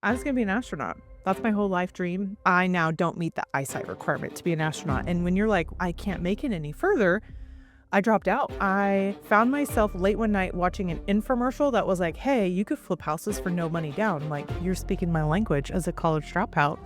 I was going to be an astronaut. That's my whole life dream. I now don't meet the eyesight requirement to be an astronaut. And when you're like, I can't make it any further, I dropped out. I found myself late one night watching an infomercial that was like, hey, you could flip houses for no money down. Like, you're speaking my language as a college dropout.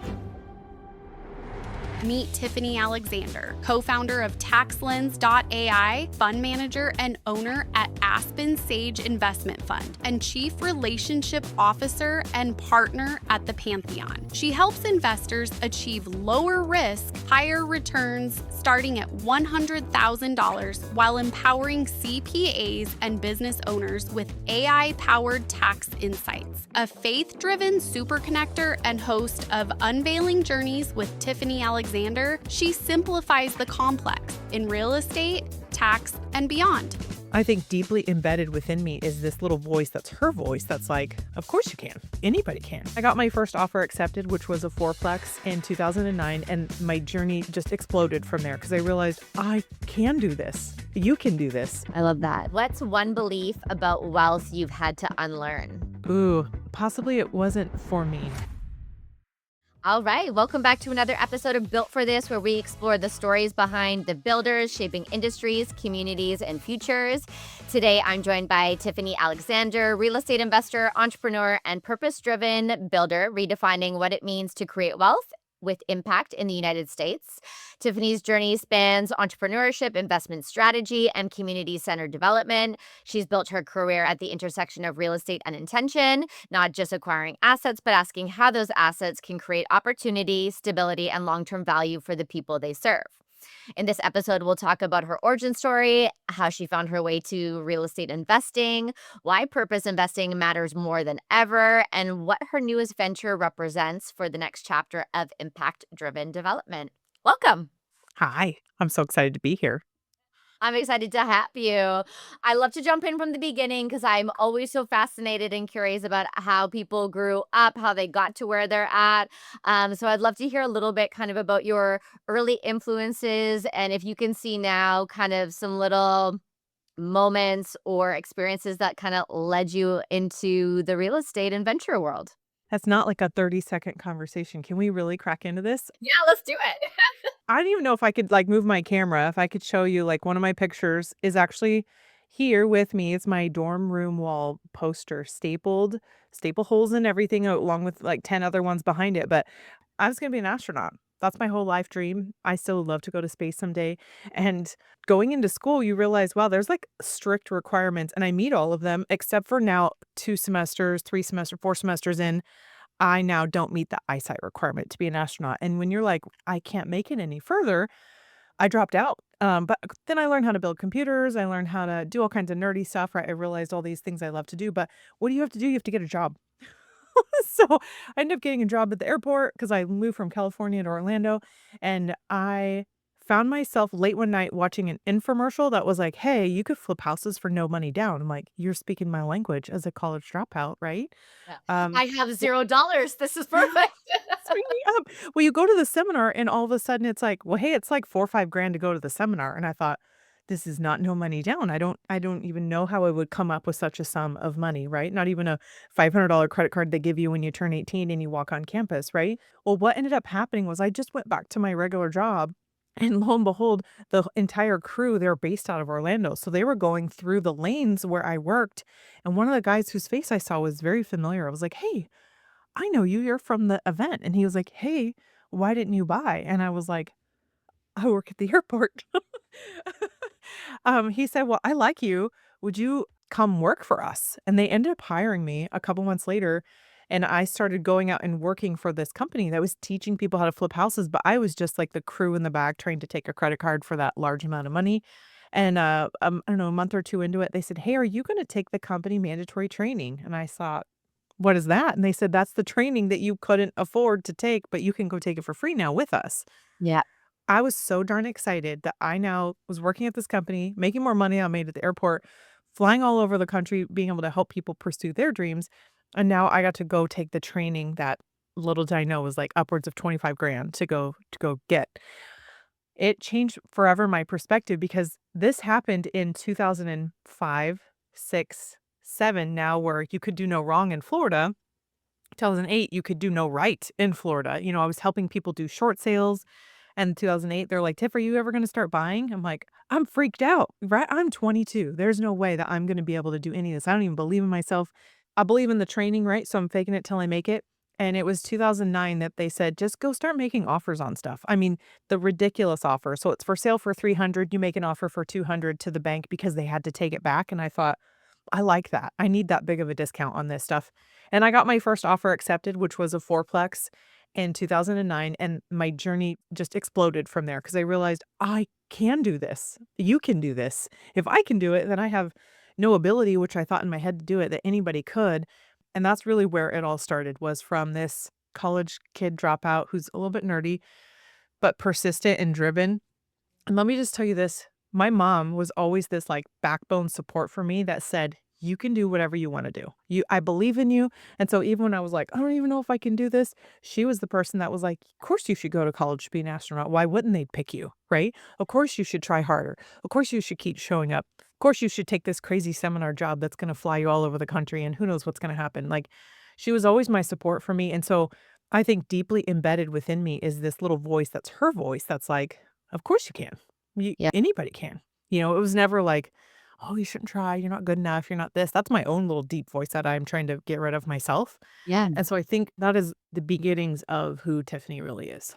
Meet Tiffany Alexander, co-founder of TaxLens AI, fund manager and owner at Aspen Sage Investment Fund, and chief relationship officer and partner at the Pantheon. She helps investors achieve lower risk, higher returns starting at $100,000 while empowering CPAs and business owners with AI-powered tax insights. A faith-driven super connector and host of Unveiling Journeys with Tiffany Alexander, she simplifies the complex in real estate, tax, and beyond. I think deeply embedded within me is this little voice that's her voice that's like, of course you can. Anybody can. I got my first offer accepted, which was a fourplex in 2009, and my journey just exploded from there because I realized I can do this. You can do this. I love that. What's one belief about wealth you've had to unlearn? Ooh, possibly it wasn't for me. All right, welcome back to another episode of Built for This, where we explore the stories behind the builders shaping industries, communities, and futures. Today, I'm joined by Tiffany Alexander, real estate investor, entrepreneur, and purpose-driven builder, redefining what it means to create wealth with impact in the United States. Tiffany's journey spans entrepreneurship, investment strategy, and community-centered development. She's built her career at the intersection of real estate and intention, not just acquiring assets, but asking how those assets can create opportunity, stability, and long-term value for the people they serve. In this episode, we'll talk about her origin story, how she found her way to real estate investing, why purpose investing matters more than ever, and what her newest venture represents for the next chapter of impact-driven development. Welcome. Hi, I'm so excited to be here. I'm excited to have you. I love to jump in from the beginning because I'm always so fascinated and curious about how people grew up, how they got to where they're at. So I'd love to hear a little bit kind of about your early influences, and if you can see now kind of some little moments or experiences that kind of led you into the real estate and venture world. That's not like a 30-second conversation. Can we really crack into this? Yeah, let's do it. I don't even know if I could like move my camera. If I could show you like one of my pictures is actually here with me. It's my dorm room wall poster staple holes and everything along with like 10 other ones behind it. But I was going to be an astronaut. That's my whole life dream. I still love to go to space someday. And going into school, you realize, wow, there's like strict requirements. And I meet all of them except for now 2 semesters, 3 semesters, 4 semesters in. I now don't meet the eyesight requirement to be an astronaut. And when you're like, I can't make it any further, I dropped out. But then I learned how to build computers. I learned how to do all kinds of nerdy stuff, right? I realized all these things I love to do. But what do you have to do? You have to get a job. So I ended up getting a job at the airport because I moved from California to Orlando. And I found myself late one night watching an infomercial that was like, hey, you could flip houses for no money down. I'm like, you're speaking my language as a college dropout, right? Yeah. Um, I have $0. This is perfect. Sign me up. Well, you go to the seminar and all of a sudden it's like, well, hey, it's like 4 or 5 grand to go to the seminar. And I thought, this is not no money down. I don't even know how I would come up with such a sum of money, right? Not even a $500 credit card they give you when you turn 18 and you walk on campus, right? Well, what ended up happening was I just went back to my regular job. And lo and behold, the entire crew, they're based out of Orlando. So they were going through the lanes where I worked. And one of the guys whose face I saw was very familiar. I was like, hey, I know you. You're from the event. And he was like, hey, why didn't you buy? And I was like, I work at the airport. He said, well, I like you. Would you come work for us? And they ended up hiring me a couple months later. And I started going out and working for this company that was teaching people how to flip houses. But I was just like the crew in the back trying to take a credit card for that large amount of money. And I don't know, a month or two into it, they said, hey, are you going to take the company mandatory training? And I thought, what is that? And they said, that's the training that you couldn't afford to take, but you can go take it for free now with us. Yeah. I was so darn excited that I now was working at this company, making more money than I made at the airport, flying all over the country, being able to help people pursue their dreams. And now I got to go take the training that little did I know was like upwards of 25 grand to go get. It changed forever my perspective because this happened in 2005, 6, 7 now where you could do no wrong in Florida. 2008, you could do no right in Florida. I was helping people do short sales. And 2008, they're like, "Tiff, are you ever gonna start buying?" I'm like, "I'm freaked out, right? I'm 22. There's no way that I'm gonna be able to do any of this. I don't even believe in myself. I believe in the training, right? So I'm faking it till I make it." And it was 2009 that they said, "Just go start making offers on stuff." I mean, the ridiculous offer. So it's for sale for 300, you make an offer for 200 to the bank because they had to take it back. And I thought, I like that. I need that big of a discount on this stuff. And I got my first offer accepted, which was a fourplex in 2009, and my journey just exploded from there because I realized I can do this. You can do this. If I can do it, then I have no ability, which I thought in my head to do it, that anybody could. And that's really where it all started, was from this college kid dropout who's a little bit nerdy, but persistent and driven. And let me just tell you this, my mom was always this, like, backbone support for me that said, "You can do whatever you wanna do. I believe in you." And so even when I was like, "I don't even know if I can do this," she was the person that was like, "Of course you should go to college to be an astronaut. Why wouldn't they pick you, right? Of course you should try harder. Of course you should keep showing up. Of course you should take this crazy seminar job that's gonna fly you all over the country, and who knows what's gonna happen." Like, she was always my support for me, and so I think deeply embedded within me is this little voice that's her voice that's like, "Of course you can. Yeah. Anybody can." It was never like, "Oh, you shouldn't try. You're not good enough. You're not this." That's my own little deep voice that I'm trying to get rid of myself. Yeah. And so I think that is the beginnings of who Tiffany really is.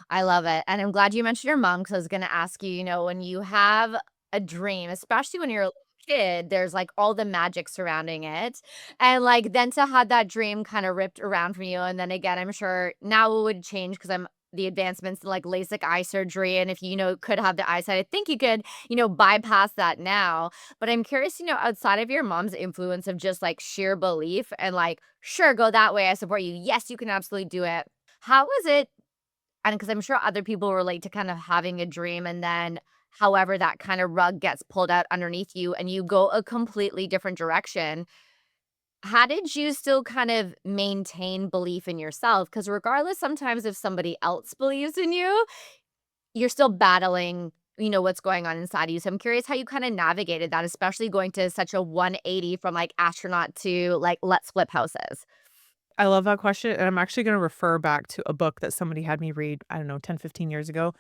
I love it, and I'm glad you mentioned your mom because I was gonna ask you, when you have a dream, especially when you're a little kid, there's, like, all the magic surrounding it, and, like, then to have that dream kinda ripped around from you, and then again, I'm sure now it would change because 'cause I'm the advancements in, like, LASIK eye surgery, and if you could have the eyesight, I think you could, bypass that now, but I'm curious, outside of your mom's influence of just, like, sheer belief and, like, "Sure, go that way, I support you. Yes, you can absolutely do it." How was it, and because I'm sure other people relate to kind of having a dream and then however that kind of rug gets pulled out underneath you and you go a completely different direction. How did you still kind of maintain belief in yourself? Because regardless, sometimes if somebody else believes in you, you're still battling, what's going on inside you. So I'm curious how you kind of navigated that, especially going to such a 180 from like astronaut to like let's flip houses. I love that question, and I'm actually gonna refer back to a book that somebody had me read, I don't know, 10, 15 years ago,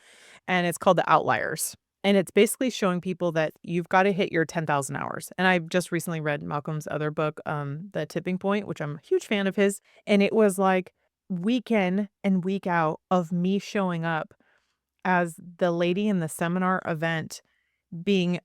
and it's called The Outliers. And it's basically showing people that you've gotta hit your 10,000 hours. And I've just recently read Malcolm's other book, The Tipping Point, which I'm a huge fan of his, and it was like week in and week out of me showing up as the lady in the seminar event, being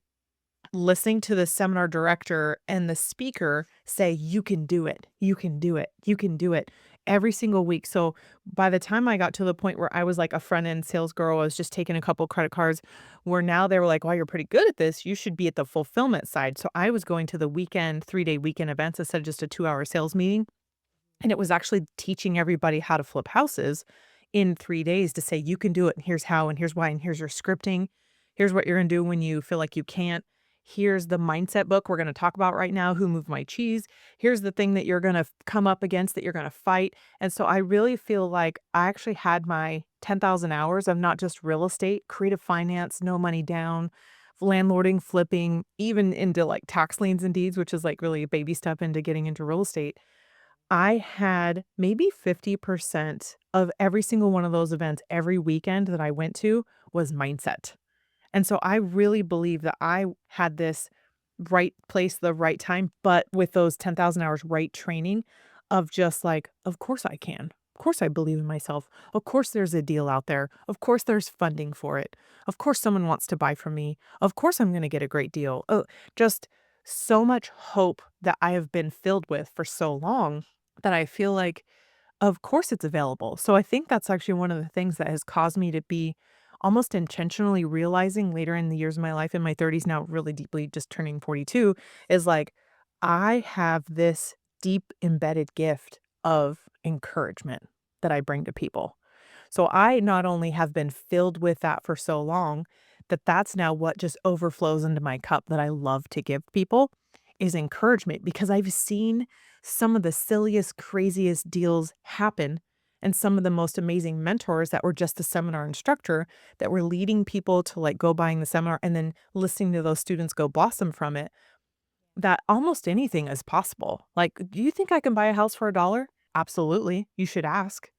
listening to the seminar director and the speaker say, "You can do it. You can do it. You can do it," every single week. So by the time I got to the point where I was like a front end sales girl, I was just taking a couple credit cards, where now they were like, "Wow, you're pretty good at this. You should be at the fulfillment side." So I was going to the weekend, 3-day weekend events instead of just a 2-hour sales meeting. And it was actually teaching everybody how to flip houses in 3 days to say, "You can do it, and here's how, and here's why, and here's your scripting. Here's what you're gonna do when you feel like you can't. Here's the mindset book we're gonna talk about right now, Who Moved My Cheese. Here's the thing that you're gonna come up against, that you're gonna fight." And so I really feel like I actually had my 10,000 hours of not just real estate, creative finance, no money down, landlording, flipping, even into, like, tax liens and deeds, which is, like, really a baby step into getting into real estate. I had maybe 50% of every single one of those events every weekend that I went to was mindset. And so I really believe that I had this right place, the right time, but with those 10,000 hours right training of just like, of course I can. Of course I believe in myself. Of course there's a deal out there. Of course there's funding for it. Of course someone wants to buy from me. Of course I'm going to get a great deal. Just so much hope that I have been filled with for so long that I feel like, of course it's available. So I think that's actually one of the things that has caused me to be almost intentionally realizing later in the years of my life, in my 30s now, really deeply just turning 42, is like, I have this deep embedded gift of encouragement that I bring to people. So I not only have been filled with that for so long, that that's now what just overflows into my cup that I love to give people, is encouragement, because I've seen some of the silliest, craziest deals happen, and some of the most amazing mentors that were just a seminar instructor that were leading people to like go buying the seminar and then listening to those students go blossom from it, that almost anything is possible. Like, do you think I can buy a house for $1? Absolutely. You should ask.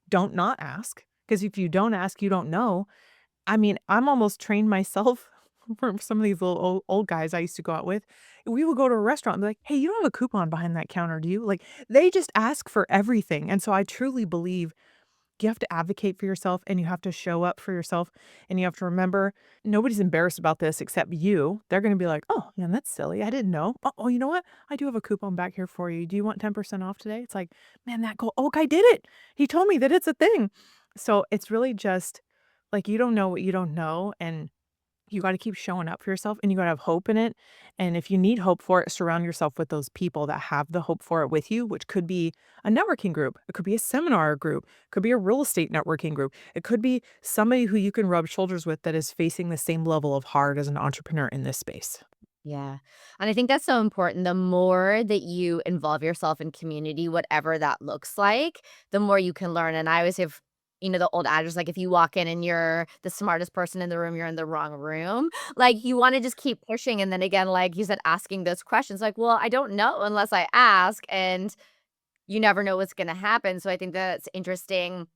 Don't not ask. Because if you don't ask, you don't know. I mean, I'm almost trained myself from some of these little old guys I used to go out with. We would go to a restaurant and be like, "Hey, you don't have a coupon behind that counter, do you?" Like, they just ask for everything. And so I truly believe you have to advocate for yourself and you have to show up for yourself. And you have to remember nobody's embarrassed about this except you. They're going to be like, "Oh, man, that's silly. I didn't know. Oh, you know what? I do have a coupon back here for you. Do you want 10% off today?" It's like, man, that old guy did it. He told me that it's a thing. So it's really just like you don't know what you don't know. And you gotta keep showing up for yourself, and you gotta have hope in it, and if you need hope for it, surround yourself with those people that have the hope for it with you, which could be a networking group, it could be a seminar group, it could be a real estate networking group, it could be somebody who you can rub shoulders with that is facing the same level of hard as an entrepreneur in this space. Yeah. And I think that's so important. The more that you involve yourself in community, whatever that looks like, the more you can learn. And I always have, the old adage, like if you walk in and you're the smartest person in the room, you're in the wrong room. Like you want to just keep pushing. And then again, like you said, asking those questions, like, well, I don't know unless I ask. And you never know what's going to happen. So I think that's interesting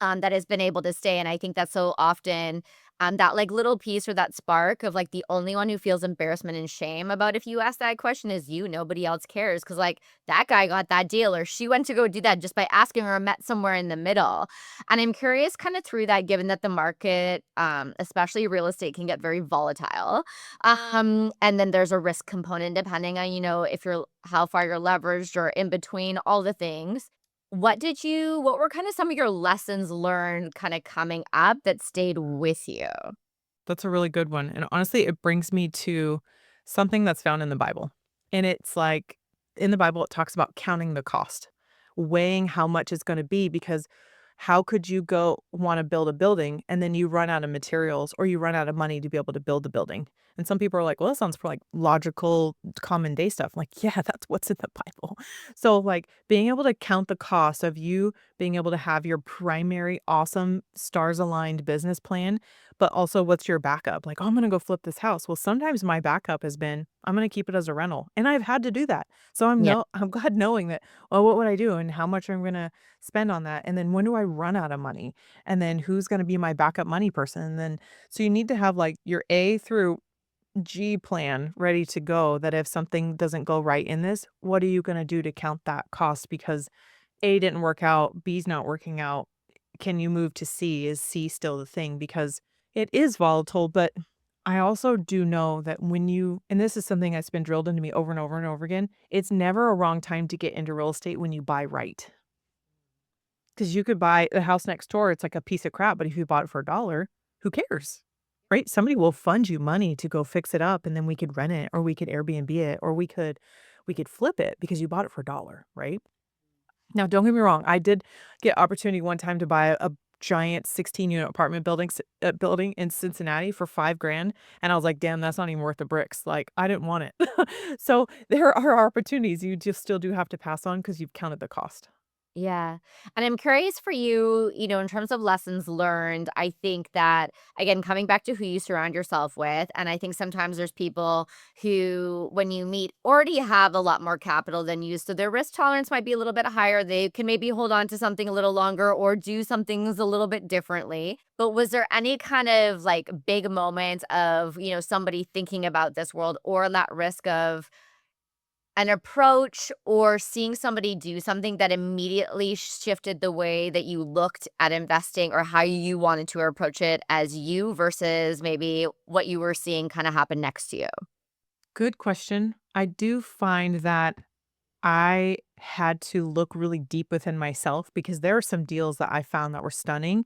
that has been able to stay. And I think that's so often that like little piece or that spark of like the only one who feels embarrassment and shame about if you ask that question is you. Nobody else cares because like that guy got that deal or she went to go do that just by asking or met somewhere in the middle. And I'm curious kind of through that, given that the market, especially real estate, can get very volatile. And then there's a risk component depending on, if you're how far you're leveraged or in between all the things. What were kind of some of your lessons learned kind of coming up that stayed with you? That's a really good one, and honestly, it brings me to something that's found in the Bible, and it's like, in the Bible, it talks about counting the cost, weighing how much it's gonna be because how could you go wanna build a building and then you run out of materials or you run out of money to be able to build the building? And some people are like, "Well, that sounds for like logical common day stuff." I'm like, "Yeah, that's what's in the Bible." So, like, being able to count the cost of you being able to have your primary awesome stars-aligned business plan, but also what's your backup? Like, "Oh, I'm gonna go flip this house." Well, sometimes my backup has been, I'm gonna keep it as a rental, and I've had to do that. So Yeah. I'm glad knowing that, well, what would I do and how much I'm gonna spend on that, and then when do I run out of money? And then who's gonna be my backup money person? And then so you need to have, like, your A through G plan ready to go that if something doesn't go right in this, what are you gonna do to count that cost? Because A didn't work out, B's not working out. Can you move to C? Is C still the thing? Because it is volatile, but I also do know that when you and this is something that's been drilled into me over and over and over again, it's never a wrong time to get into real estate when you buy right. Because you could buy the house next door, it's like a piece of crap, but if you bought it for a dollar, who cares? Right? Somebody will fund you money to go fix it up, and then we could rent it, or we could Airbnb it, or we could flip it because you bought it for a dollar, right? Now, don't get me wrong, I did get opportunity one time to buy a giant 16-unit apartment building in Cincinnati for 5 grand, and I was like, "Damn, that's not even worth the bricks." Like, I didn't want it. So, there are opportunities you just still do have to pass on because 'cause you've counted the cost. Yeah. And I'm curious for you, in terms of lessons learned, I think that, again, coming back to who you surround yourself with, and I think sometimes there's people who, when you meet, already have a lot more capital than you. So their risk tolerance might be a little bit higher. They can maybe hold on to something a little longer or do some things a little bit differently. But was there any kind of like big moment of, somebody thinking about this world or that risk of, an approach or seeing somebody do something that immediately shifted the way that you looked at investing or how you wanted to approach it as you versus maybe what you were seeing kind of happen next to you? Good question. I do find that I had to look really deep within myself because there are some deals that I found that were stunning,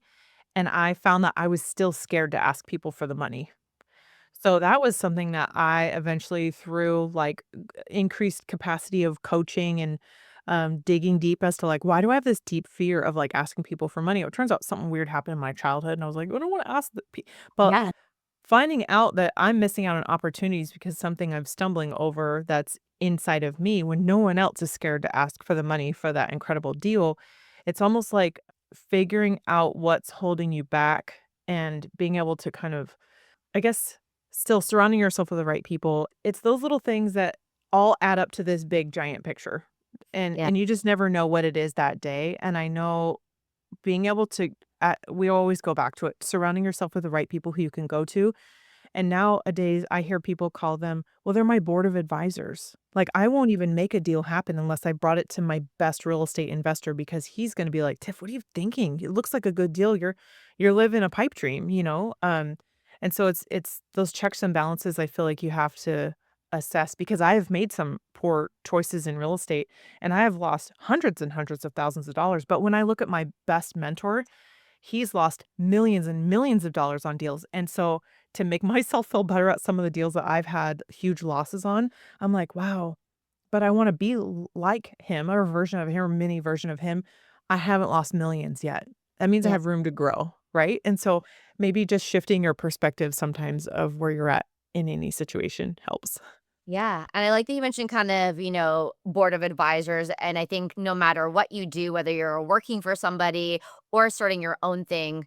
and I found that I was still scared to ask people for the money. So that was something that I eventually through, like, increased capacity of coaching and, digging deep as to, like, why do I have this deep fear of, like, asking people for money? It turns out something weird happened in my childhood, and I was like, "I don't wanna ask the pe" but Yeah. finding out that I'm missing out on opportunities because something I'm stumbling over that's inside of me when no one else is scared to ask for the money for that incredible deal, it's almost like figuring out what's holding you back and being able to kind of, I guess, still surrounding yourself with the right people. It's those little things that all add up to this big giant picture. and Yeah. and you just never know what it is that day, and I know being able to we always go back to it, surrounding yourself with the right people who you can go to. And nowadays, I hear people call them, well, they're my board of advisors. Like, I won't even make a deal happen unless I brought it to my best real estate investor because he's going to be like, Tiff, what are you thinking? It looks like a good deal. You're living a pipe dream, you know? And so it's those checks and balances I feel like you have to assess because I have made some poor choices in real estate and I have lost hundreds and hundreds of thousands of dollars. But when I look at my best mentor, he's lost millions and millions of dollars on deals, and so to make myself feel better at some of the deals that I've had huge losses on, I'm like, "Wow, but I wanna be l like him or a version of him or mini version of him. I haven't lost millions yet. That means I Yeah. have room to grow," right? And so maybe just shifting your perspective sometimes of where you're at in any situation helps. Yeah, and I like that you mentioned kind of, board of advisors, and I think no matter what you do, whether you're working for somebody or starting your own thing,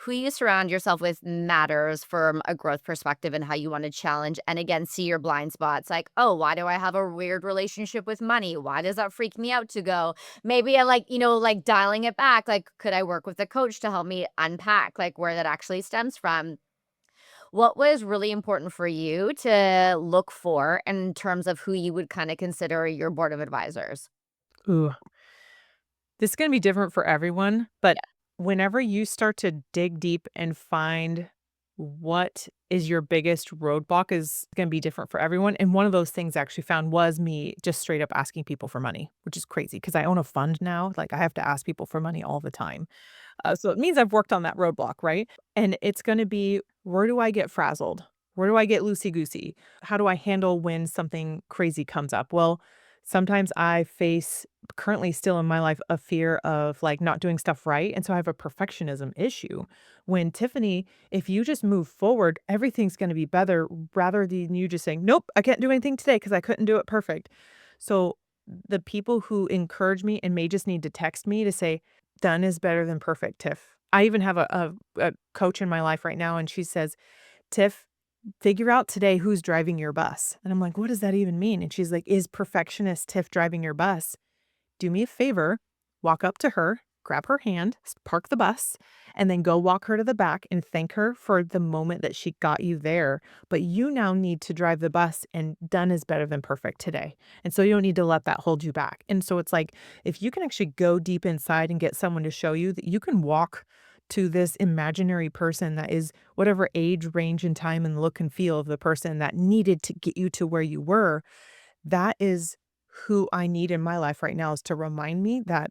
who you surround yourself with matters from a growth perspective and how you want to challenge and again see your blind spots. Like, oh, why do I have a weird relationship with money? Why does that freak me out to go? Maybe I like, like dialing it back. Like, could I work with a coach to help me unpack like where that actually stems from? What was really important for you to look for in terms of who you would kinda consider your board of advisors? Ooh. This is gonna be different for everyone, but Yeah, whenever you start to dig deep and find what is your biggest roadblock is gonna be different for everyone, and one of those things I actually found was me just straight up asking people for money, which is crazy because I own a fund now, like, I have to ask people for money all the time. So it means I've worked on that roadblock, right? And it's gonna be, where do I get frazzled? Where do I get loosey-goosey? How do I handle when something crazy comes up? Well, sometimes I face currently still in my life a fear of like not doing stuff right. And so I have a perfectionism issue. When Tiffany, if you just move forward, everything's going to be better rather than you just saying, nope, I can't do anything today because I couldn't do it perfect. So the people who encourage me and may just need to text me to say, done is better than perfect, Tiff. I even have a coach in my life right now, and she says, Tiff, figure out today who's driving your bus. And I'm like, what does that even mean? And she's like, is perfectionist Tiff driving your bus? Do me a favor, walk up to her, grab her hand, park the bus, and then go walk her to the back and thank her for the moment that she got you there. But you now need to drive the bus, and done is better than perfect today. And so you don't need to let that hold you back. And so it's like, if you can actually go deep inside and get someone to show you that you can walk to this imaginary person that is whatever age, range, and time and look and feel of the person that needed to get you to where you were, that is who I need in my life right now is to remind me that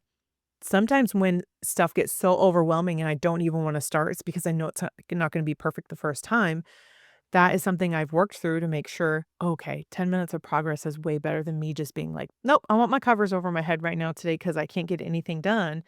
sometimes when stuff gets so overwhelming and I don't even want to start, it's because I know it's not going to be perfect the first time. That is something I've worked through to make sure, okay, 10 minutes of progress is way better than me just being like, nope, I want my covers over my head right now today because I can't get anything done.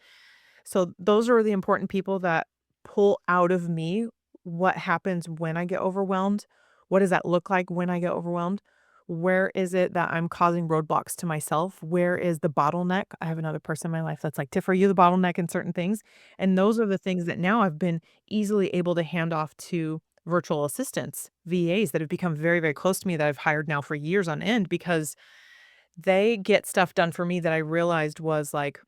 So those are the important people that pull out of me what happens when I get overwhelmed. What does that look like when I get overwhelmed? Where is it that I'm causing roadblocks to myself? Where is the bottleneck? I have another person in my life that's like, Tiff, are you the bottleneck in certain things? And those are the things that now I've been easily able to hand off to virtual assistants, VAs that have become very, very close to me that I've hired now for years on end because they get stuff done for me that I realized was like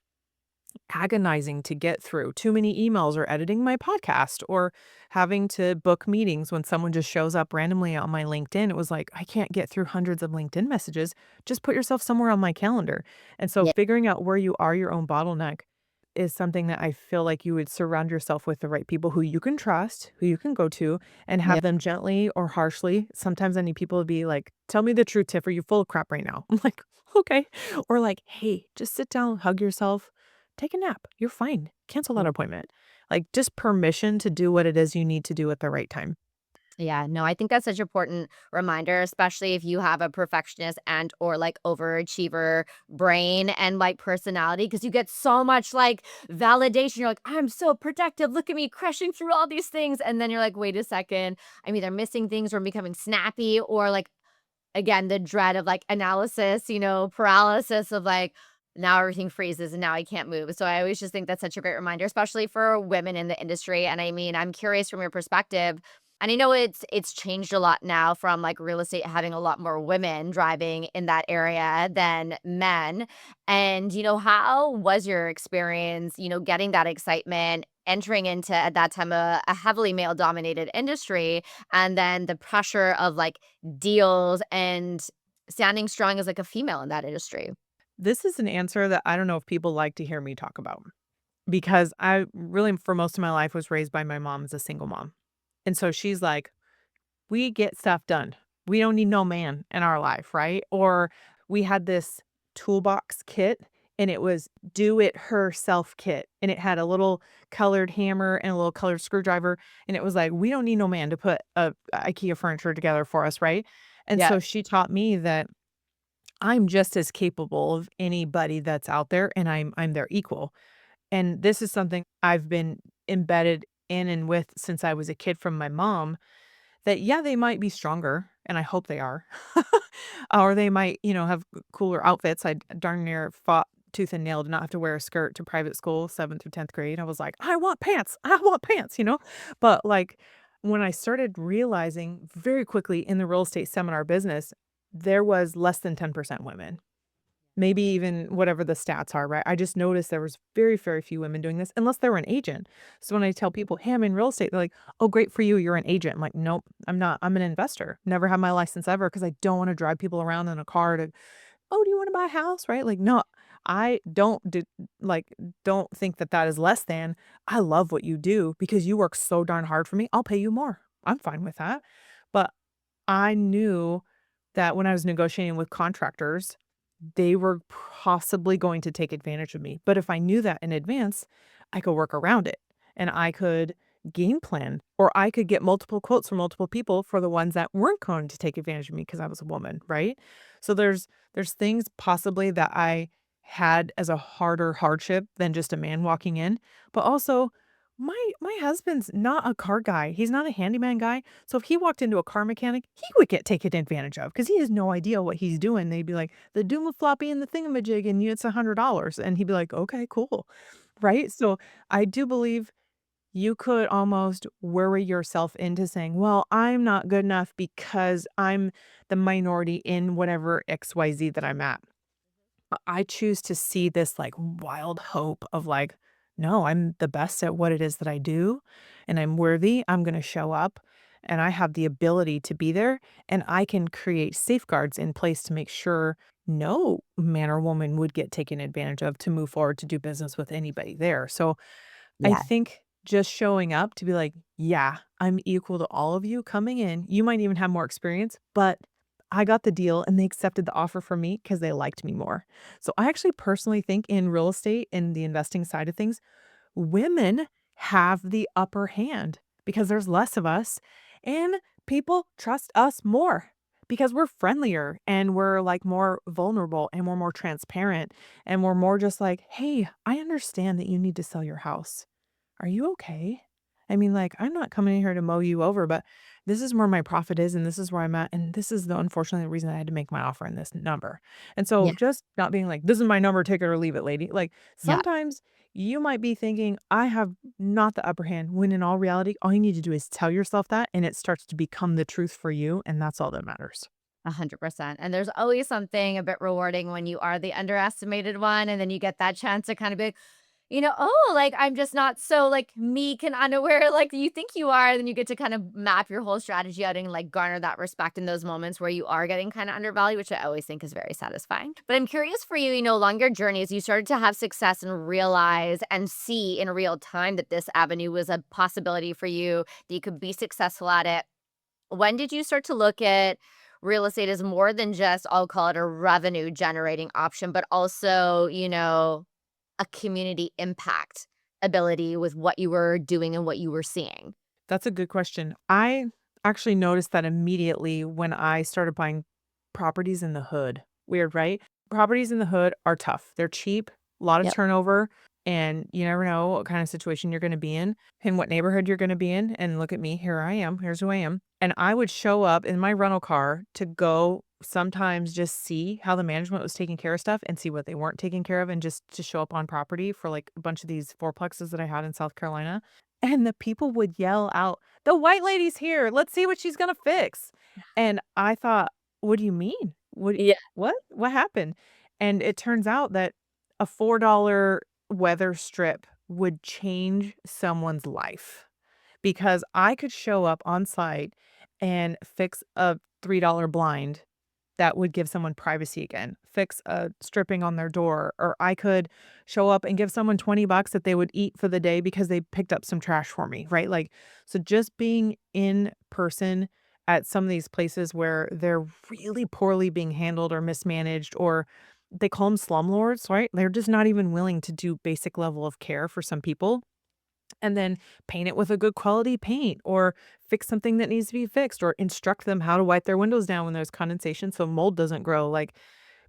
agonizing to get through. Too many emails or editing my podcast or having to book meetings when someone just shows up randomly on my LinkedIn. It was like, I can't get through hundreds of LinkedIn messages. Just put yourself somewhere on my calendar. And so yeah, figuring out where you are your own bottleneck is something that I feel like you would surround yourself with the right people who you can trust, who you can go to, and yeah, have them gently or harshly. Sometimes I need people to be like, tell me the truth, Tiff, are you full of crap right now? I'm like, okay. Or like, hey, just sit down, hug yourself, take a nap. You're fine. Cancel that appointment. Like just permission to do what it is you need to do at the right time. yeah. No, I think that's such an important reminder, especially if you have a perfectionist and or like overachiever brain and like personality, because you get so much like validation. You're like, I'm so protective. Look at me crushing through all these things. And then you're like, wait a second. I'm either missing things or I'm becoming snappy or like again, the dread of, like, analysis, paralysis of, like, now everything freezes and now I can't move. So I always just think that's such a great reminder, especially for women in the industry. And I mean, I'm curious from your perspective, And I know it's changed a lot now from, like, real estate having a lot more women driving in that area than men. And, how was your experience, getting that excitement, entering into, at that time, a heavily male-dominated industry, and then the pressure of, like, deals and standing strong as, like, a female in that industry? This is an answer that I don't know if people like to hear me talk about because I really, for most of my life, was raised by my mom as a single mom. And so she's like, we get stuff done. We don't need no man in our life, right? Or we had this toolbox kit and it was do it herself kit. And it had a little colored hammer and a little colored screwdriver. And it was like, we don't need no man to put a IKEA furniture together for us, right? And Yeah. so she taught me that I'm just as capable of anybody that's out there and I'm their equal. And this is something I've been embedded in and with since I was a kid from my mom that, yeah, they might be stronger, and I hope they are. Or they might, have cooler outfits. I darn near fought tooth and nail to not have to wear a skirt to private school, 7th through 10th grade. I was like, "I want pants. I want pants," you know? But, like, when I started realizing very quickly in the real estate seminar business, there was less than 10% women. Maybe even whatever the stats are, right? I just noticed there was very, very few women doing this unless they were an agent. So when I tell people, "Hey, I'm in real estate," they're like, "Oh, great for you. You're an agent." I'm like, "Nope, I'm not. I'm an investor. Never had my license ever because I don't want to drive people around in a car to, oh, do you want to buy a house?" Right? Like, no, I don't think that that is less than. I love what you do because you work so darn hard for me. I'll pay you more. I'm fine with that. But I knew that when I was negotiating with contractors they were possibly going to take advantage of me. But if I knew that in advance, I could work around it and I could game plan or I could get multiple quotes from multiple people for the ones that weren't going to take advantage of me because I was a woman, right? So there's things possibly that I had as a harder hardship than just a man walking in, but also my husband's not a car guy. He's not a handyman guy. So if he walked into a car mechanic, he would get taken advantage of because he has no idea what he's doing. They'd be like, the doom floppy and the thingamajig, and you it's $100. And he'd be like, okay, cool. Right. So I do believe you could almost worry yourself into saying, well, I'm not good enough because I'm the minority in whatever XYZ that I'm at. I choose to see this, like, wild hope of, like, "No, I'm the best at what it is that I do, and I'm worthy, I'm gonna show up, and I have the ability to be there, and I can create safeguards in place to make sure no man or woman would get taken advantage of to move forward to do business with anybody there." So I Yeah. think just showing up to be like, "Yeah, I'm equal to all of you coming in. You might even have more experience, but I got the deal and they accepted the offer from me because they liked me more." So I actually personally think in real estate and the investing side of things, women have the upper hand because there's less of us and people trust us more because we're friendlier and we're like more vulnerable and we're more transparent and we're more just like, "Hey, I understand that you need to sell your house. Are you okay? I mean, like, I'm not coming in here to mow you over, but this is where my profit is, and this is where I'm at, and this is the unfortunate reason I had to make my offer in this number." And so Yeah. just not being like, "This is my number, take it or leave it, lady." Like, Yeah. sometimes you might be thinking, "I have not the upper hand," when in all reality, all you need to do is tell yourself that, and it starts to become the truth for you, and that's all that matters. 100%. And there's always something a bit rewarding when you are the underestimated one, and then you get that chance to kind of be like, "Oh, like, I'm just not so, like, meek and unaware like you think you are." Then you get to kind of map your whole strategy out and, like, garner that respect in those moments where you are getting kinda undervalued, which I always think is very satisfying. But I'm curious for you, along your journey as you started to have success and realize and see in real time that this avenue was a possibility for you, that you could be successful at it. When did you start to look at real estate as more than just, I'll call it, a revenue generating option, but also, a community impact ability with what you were doing and what you were seeing? That's a good question. I actually noticed that immediately when I started buying properties in the hood. Weird, right? Properties in the hood are tough. They're cheap, a lot of Yep. turnover, and you never know what kind of situation you're going to be in and what neighborhood you're going to be in. And look at me, here I am. Here's who I am. And I would show up in my rental car to go sometimes just see how the management was taking care of stuff and see what they weren't taking care of and just to show up on property for like a bunch of these fourplexes that I had in South Carolina. And the people would yell out, "The white lady's here. Let's see what she's gonna fix." And I thought, "What do you mean? Yeah. What happened?" And it turns out that a $4 weather strip would change someone's life because I could show up on site and fix a $3 blind that would give someone privacy again, fix a stripping on their door, or I could show up and give someone 20 bucks that they would eat for the day because they picked up some trash for me, right? Like, so just being in person at some of these places where they're really poorly being handled or mismanaged, or they call them slumlords, right? They're just not even willing to do basic level of care for some people and then paint it with a good quality paint or fix something that needs to be fixed or instruct them how to wipe their windows down when there's condensation so mold doesn't grow. Like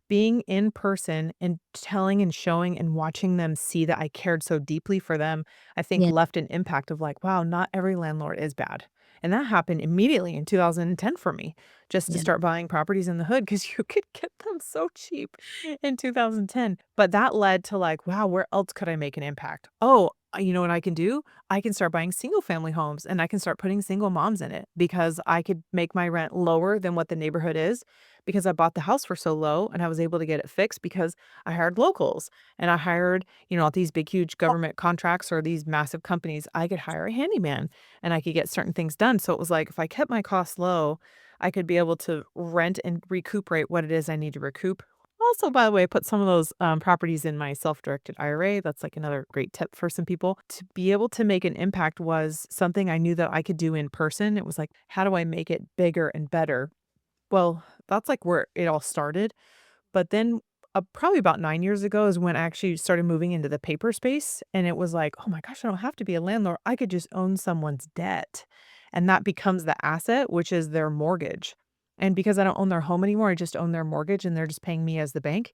being in person and telling and showing and watching them see that I cared so deeply for them, I think Yeah. left an impact of like, wow, not every landlord is bad. And that happened immediately in 2010 for me, just to Yeah. start buying properties in the hood because you could get them so cheap in 2010. But that led to like, wow, where else could I make an impact? Oh, you know what I can do? I can start buying single family homes and I can start putting single moms in it because I could make my rent lower than what the neighborhood is because I bought the house for so low and I was able to get it fixed because I hired locals and I hired, all these big, huge government contracts or these massive companies. I could hire a handyman and I could get certain things done. So it was like if I kept my costs low, I could be able to rent and recuperate what it is I need to recoup. Also, by the way, I put some of those properties in my self-directed IRA. That's like another great tip for some people. To be able to make an impact was something I knew that I could do in person. It was like, how do I make it bigger and better? Well, that's like where it all started. But then, probably about 9 years ago is when I actually started moving into the paper space, and it was like, "Oh my gosh, I don't have to be a landlord. I could just own someone's debt." And that becomes the asset, which is their mortgage. And because I don't own their home anymore, I just own their mortgage and they're just paying me as the bank.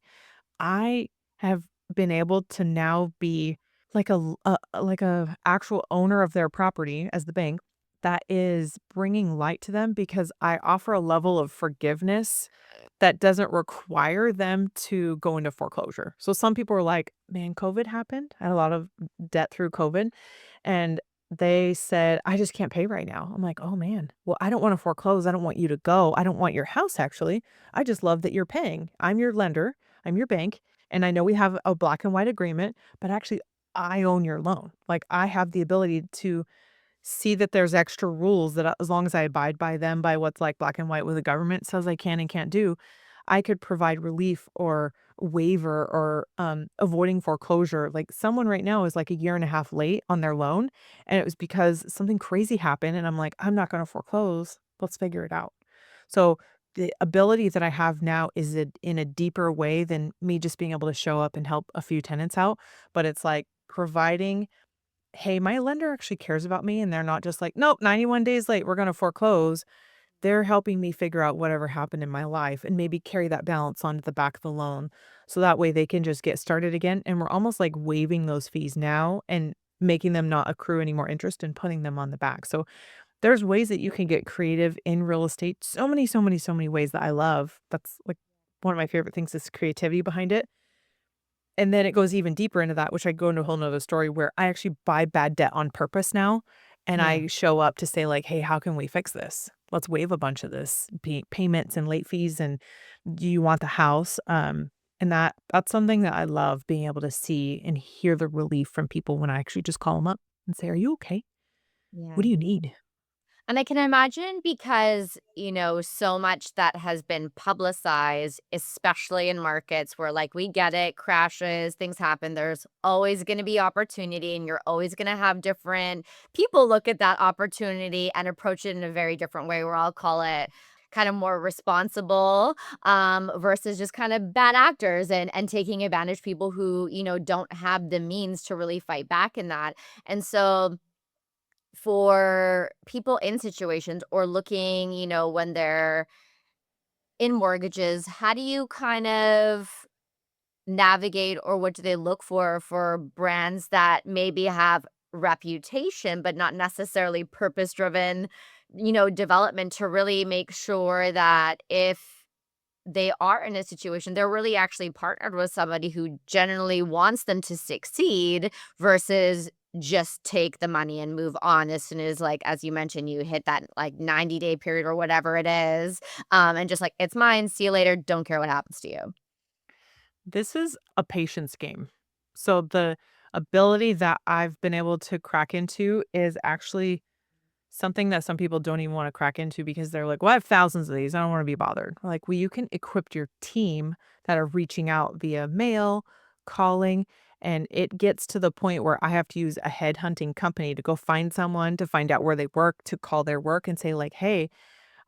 I have been able to now be like a actual owner of their property as the bank that is bringing light to them because I offer a level of forgiveness that doesn't require them to go into foreclosure. So some people are like, "Man, COVID happened." I had a lot of debt through COVID, and they said, "I just can't pay right now." I'm like, "Oh, man. Well, I don't wanna foreclose. I don't want you to go. I don't want your house, actually. I just love that you're paying. I'm your lender. I'm your bank, and I know we have a black and white agreement, but actually, I own your loan. Like, I have the ability to see that there's extra rules that as long as I abide by them, by what's, like, black and white what the government says I can and can't do, I could provide relief or waiver or, avoiding foreclosure. Like, someone right now is, like, a year and a half late on their loan, and it was because something crazy happened, and I'm like, "I'm not gonna foreclose. Let's figure it out." So, the ability that I have now is in a deeper way than me just being able to show up and help a few tenants out, but it's, like, providing hey, my lender actually cares about me and they're not just like, nope, 91 days late, we're going to foreclose. They're helping me figure out whatever happened in my life and maybe carry that balance onto the back of the loan. So that way they can just get started again. And we're almost like waiving those fees now and making them not accrue any more interest and putting them on the back. So there's ways that you can get creative in real estate. So many, so many, so many ways that I love. That's like one of my favorite things is creativity behind it. And then it goes even deeper into that, which I go into a whole nother story where I actually buy bad debt on purpose now. And Yeah. I show up to say like, "Hey, how can we fix this? Let's waive a bunch of this payments and late fees. And do you want the house?" And that's something that I love being able to see and hear the relief from people when I actually just call them up and say, "Are you okay? What Yeah. do you need?" And I can imagine because, so much that has been publicized, especially in markets where, like, we get it, crashes, things happen. There's always going to be opportunity, and you're always going to have different people look at that opportunity and approach it in a very different way, where I'll call it kind of more responsible versus just kind of bad actors and taking advantage people who, don't have the means to really fight back in that. And so, for people in situations or looking, when they're in mortgages, how do you kind of navigate or what do they look for brands that maybe have reputation but not necessarily purpose driven, development to really make sure that if they are in a situation, they're really actually partnered with somebody who genuinely wants them to succeed versus just take the money and move on as soon as, like, as you mentioned, you hit that, like, 90-day period or whatever it is, and just like, "It's mine, see you later, don't care what happens to you." This is a patience game. So the ability that I've been able to crack into is actually something that some people don't even wanna crack into because they're like, "Well, I have thousands of these. I don't wanna be bothered." Like, well, you can equip your team that are reaching out via mail, calling, and it gets to the point where I have to use a headhunting company to go find someone, to find out where they work, to call their work and say like, "Hey,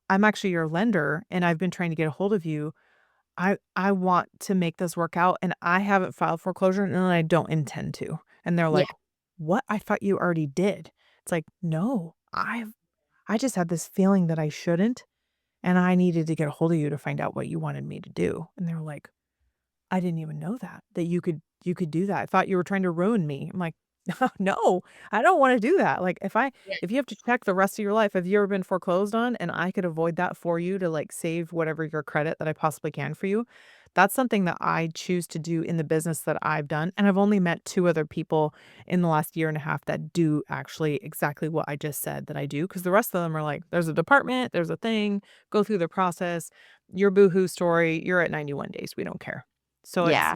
I'm actually your lender, and I've been trying to get a hold of you. I want to make this work out, and I haven't filed foreclosure, and I don't intend to." And they're Yeah, like, "What? I thought you already did." It's like, "No, I just had this feeling that I shouldn't, and I needed to get a hold of you to find out what you wanted me to do." And they were like, "I didn't even know that you could do that. I thought you were trying to ruin me." I'm like, "No, I don't wanna do that." Like, yeah, if you have to check the rest of your life, have you ever been foreclosed on and I could avoid that for you to, like, save whatever your credit that I possibly can for you, that's something that I choose to do in the business that I've done, and I've only met 2 other people in the last year and a half that do actually exactly what I just said that I do. Because the rest of them are like, "There's a department, there's a thing, go through the process, your boohoo story, you're at 91 days, we don't care." So yeah.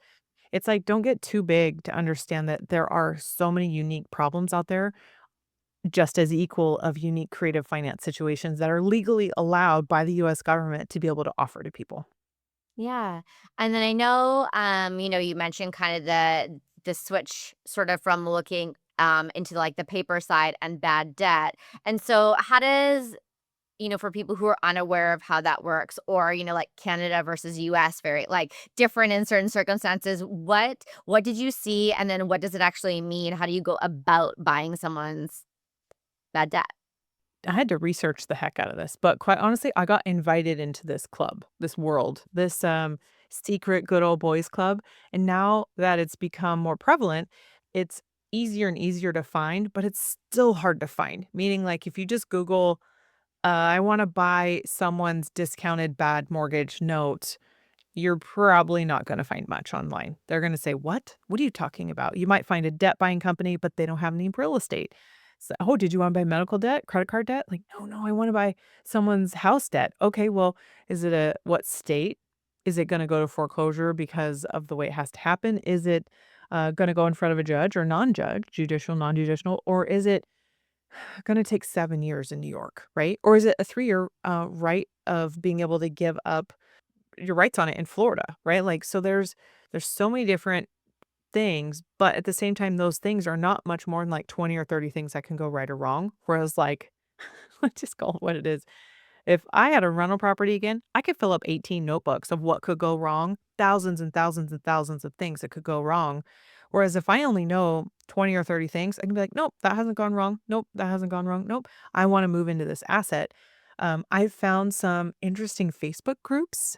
it's like, don't get too big to understand that there are so many unique problems out there, just as equal of unique creative finance situations that are legally allowed by the US government to be able to offer to people. Yeah, and then I know, you mentioned kind of the switch sort of from looking, into, like, the paper side and bad debt, and so how does for people who are unaware of how that works or, like, Canada versus US, very, like, different in certain circumstances, what did you see, and then what does it actually mean? How do you go about buying someone's bad debt? I had to research the heck out of this, but quite honestly, I got invited into this club, this world, this secret good old boys club. And now that it's become more prevalent, it's easier and easier to find, but it's still hard to find. Meaning, like, if you just Google, I want to buy someone's discounted bad mortgage note, you're probably not gonna find much online. They're gonna say, "What? What are you talking about?" You might find a debt buying company, but they don't have any real estate. So, "Oh, did you wanna buy medical debt, credit card debt?" Like, "No, no, I wanna buy someone's house debt." "Okay, well, is it a what state? Is it gonna go to foreclosure because of the way it has to happen? Is it, gonna go in front of a judge or non-judge, judicial, non-judicial, or is it gonna take 7 years in New York?" Right? Or is it a 3-year, right of being able to give up your rights on it in Florida, right? Like, so there's so many different things, but at the same time, those things are not much more than like 20 or 30 things that can go right or wrong. Whereas like, let's just call it what it is. If I had a rental property again, I could fill up 18 notebooks of what could go wrong, thousands and thousands and thousands of things that could go wrong. Whereas if I only know 20 or 30 things, I can be like, nope, that hasn't gone wrong. Nope, that hasn't gone wrong. Nope, I want to move into this asset. I've found some interesting Facebook groups.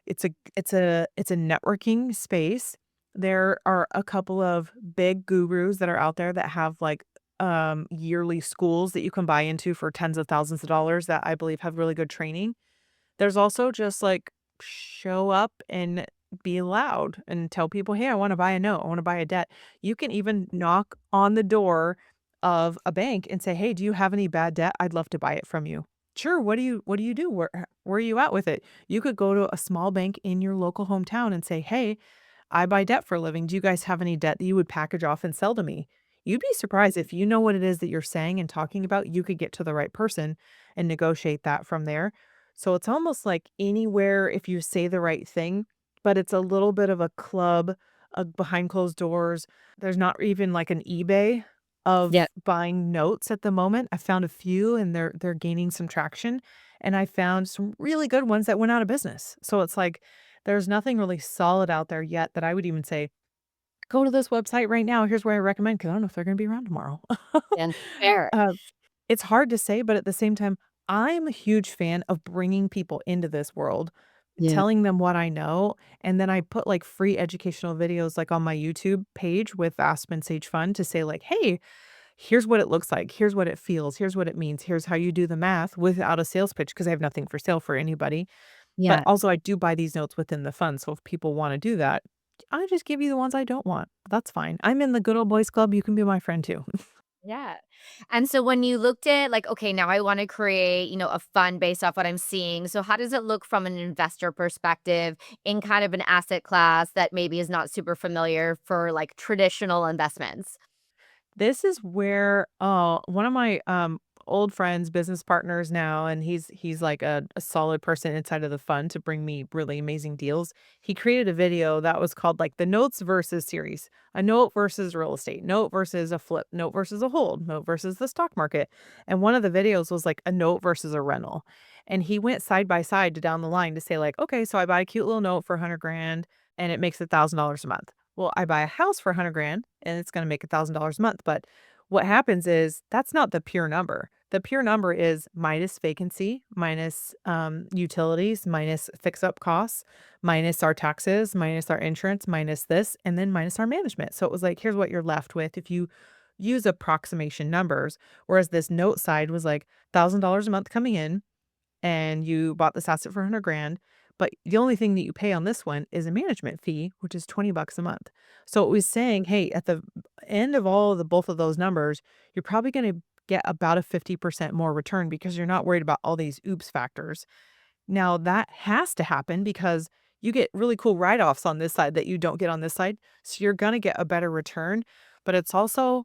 It's a networking space. There are a couple of big gurus that are out there that have, like, yearly schools that you can buy into for tens of thousands of dollars that I believe have really good training. There's also just, like, show up and be loud and tell people, "Hey, I wanna buy a note. I wanna buy a debt." You can even knock on the door of a bank and say, "Hey, do you have any bad debt? I'd love to buy it from you." "Sure, what do you do? Where are you at with it?" You could go to a small bank in your local hometown and say, "Hey, I buy debt for a living. Do you guys have any debt that you would package off and sell to me?" You'd be surprised if you know what it is that you're saying and talking about, you could get to the right person and negotiate that from there. So it's almost like anywhere if you say the right thing, but it's a little bit of a club, behind closed doors. There's not even like an eBay Yeah. of buying notes at the moment. I found a few and they're gaining some traction, and I found some really good ones that went out of business. So it's like there's nothing really solid out there yet that I would even say, "Go to this website right now. Here's where I recommend," because I don't know if they're gonna be around tomorrow. And fair. Uh, it's hard to say, but at the same time, I'm a huge fan of bringing people into this world, Yeah. telling them what I know, and then I put, like, free educational videos, like, on my YouTube page with Aspen Sage Fund to say, like, "Hey, here's what it looks like. Here's what it feels. Here's what it means. Here's how you do the math," without a sales pitch because I have nothing for sale for anybody. But Yeah. also, I do buy these notes within the fund, so if people wanna do that, I just give you the ones I don't want. That's fine. I'm in the good old boys club. You can be my friend too. Yeah. And so when you looked at like, okay, now I want to create, a fund based off what I'm seeing. So how does it look from an investor perspective in kind of an asset class that maybe is not super familiar for like traditional investments? This is where one of my old friends, business partners now, and he's like a solid person inside of the fund to bring me really amazing deals. He created a video that was called like the notes versus series. A note versus real estate, note versus a flip, note versus a hold, note versus the stock market. And one of the videos was like a note versus a rental. And he went side by side to down the line to say, like, okay, so I buy a cute little note for 100 grand and it makes $1,000 a month. Well, I buy a house for 100 grand and it's going to make $1,000 a month. But what happens is that's not the pure number. The pure number is minus vacancy, minus utilities, minus fix up costs, minus our taxes, minus our insurance, minus this, and then minus our management. So it was like, here's what you're left with if you use approximation numbers. Whereas this note side was like $1,000 a month coming in and you bought this asset for 100 grand, but the only thing that you pay on this one is a management fee, which is 20 bucks a month. So it was saying, hey, at the end of all the both of those numbers, you're probably going to get about a 50% more return because you're not worried about all these oops factors. Now that has to happen because you get really cool write-offs on this side that you don't get on this side. So you're going to get a better return, but it's also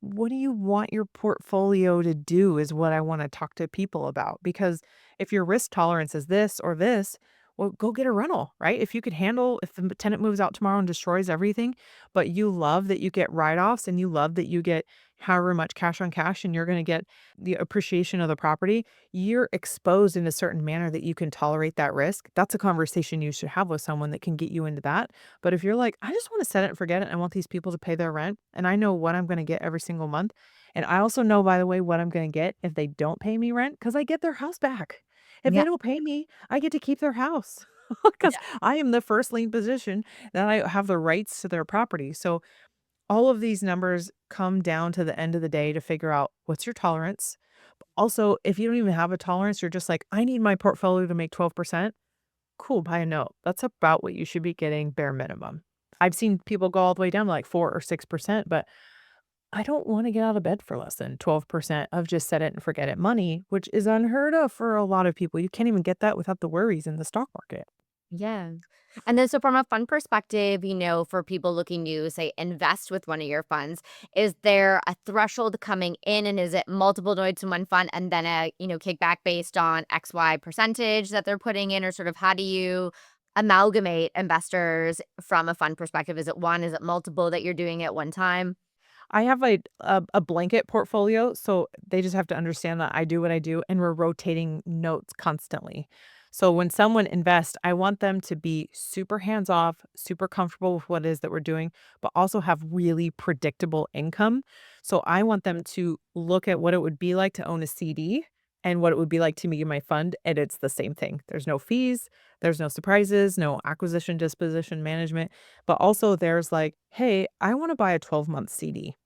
what do you want your portfolio to do is what I want to talk to people about. Because if your risk tolerance is this or this, well, go get a rental, right? If you could handle, if the tenant moves out tomorrow and destroys everything, but you love that you get write offs and you love that you get however much cash on cash and you're going to get the appreciation of the property, you're exposed in a certain manner that you can tolerate that risk. That's a conversation you should have with someone that can get you into that. But if you're like, I just want to set it and forget it, I want these people to pay their rent, and I know what I'm going to get every single month. And I also know, by the way, what I'm going to get if they don't pay me rent because I get their house back. If Yeah. they don't pay me, I get to keep their house because I am the first lien position that I have the rights to their property. So all of these numbers come down to the end of the day to figure out what's your tolerance. Also, if you don't even have a tolerance, you're just like, I need my portfolio to make 12%. Cool, buy a note. That's about what you should be getting bare minimum. I've seen people go all the way down to like 4 or 6%, but I don't want to get out of bed for less than 12% of just set it and forget it money, which is unheard of for a lot of people. You can't even get that without the worries in the stock market. Yeah. And then, so from a fund perspective, for people looking to, say, invest with one of your funds, is there a threshold coming in and is it multiple notes in one fund and then a, kickback based on XY percentage that they're putting in? Or sort of how do you amalgamate investors from a fund perspective? Is it one? Is it multiple that you're doing at one time? I have a blanket portfolio, so they just have to understand that I do what I do and we're rotating notes constantly. So when someone invests, I want them to be super hands off, super comfortable with what it is that we're doing, but also have really predictable income. So I want them to look at what it would be like to own a CD and what it would be like to me in my fund. And it's the same thing. There's no fees, there's no surprises, no acquisition, disposition, management. But also there's like, hey, I want to buy a 12-month CD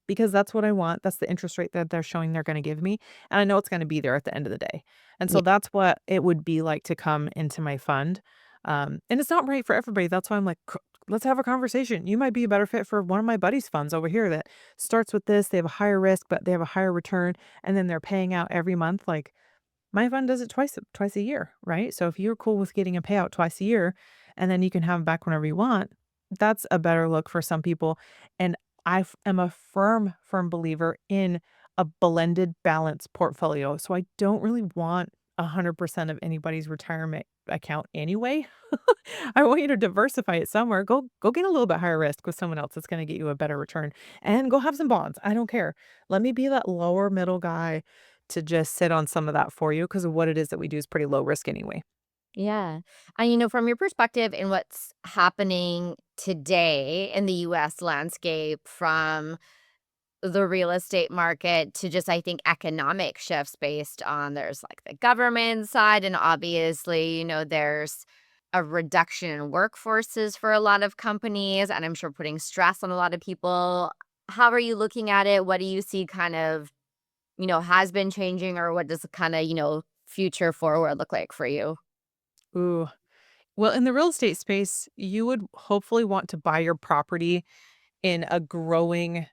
because that's what I want. That's the interest rate that they're showing they're going to give me. And I know it's going to be there at the end of the day. And so Yeah. that's what it would be like to come into my fund. And it's not right for everybody. That's why I'm like, let's have a conversation. You might be a better fit for one of my buddies' funds over here that starts with this. They have a higher risk, but they have a higher return. And then they're paying out every month. Like my fund does it twice a year, right? So if you're cool with getting a payout twice a year and then you can have them back whenever you want, that's a better look for some people. And am a firm believer in a blended balance portfolio. So I don't really want 100% of anybody's retirement account anyway. I want you to diversify it somewhere. Go get a little bit higher risk with someone else that's going to get you a better return and go have some bonds. I don't care. Let me be that lower middle guy to just sit on some of that for you because of what it is that we do is pretty low risk anyway. Yeah. And, from your perspective in what's happening today in the US landscape from the real estate market to just, I think, economic shifts based on there's like the government side, and obviously, there's a reduction in workforces for a lot of companies, and I'm sure putting stress on a lot of people. How are you looking at it? What do you see kind of, has been changing, or what does the kind of, future forward look like for you? Ooh. Well, in the real estate space, you would hopefully want to buy your property in a growing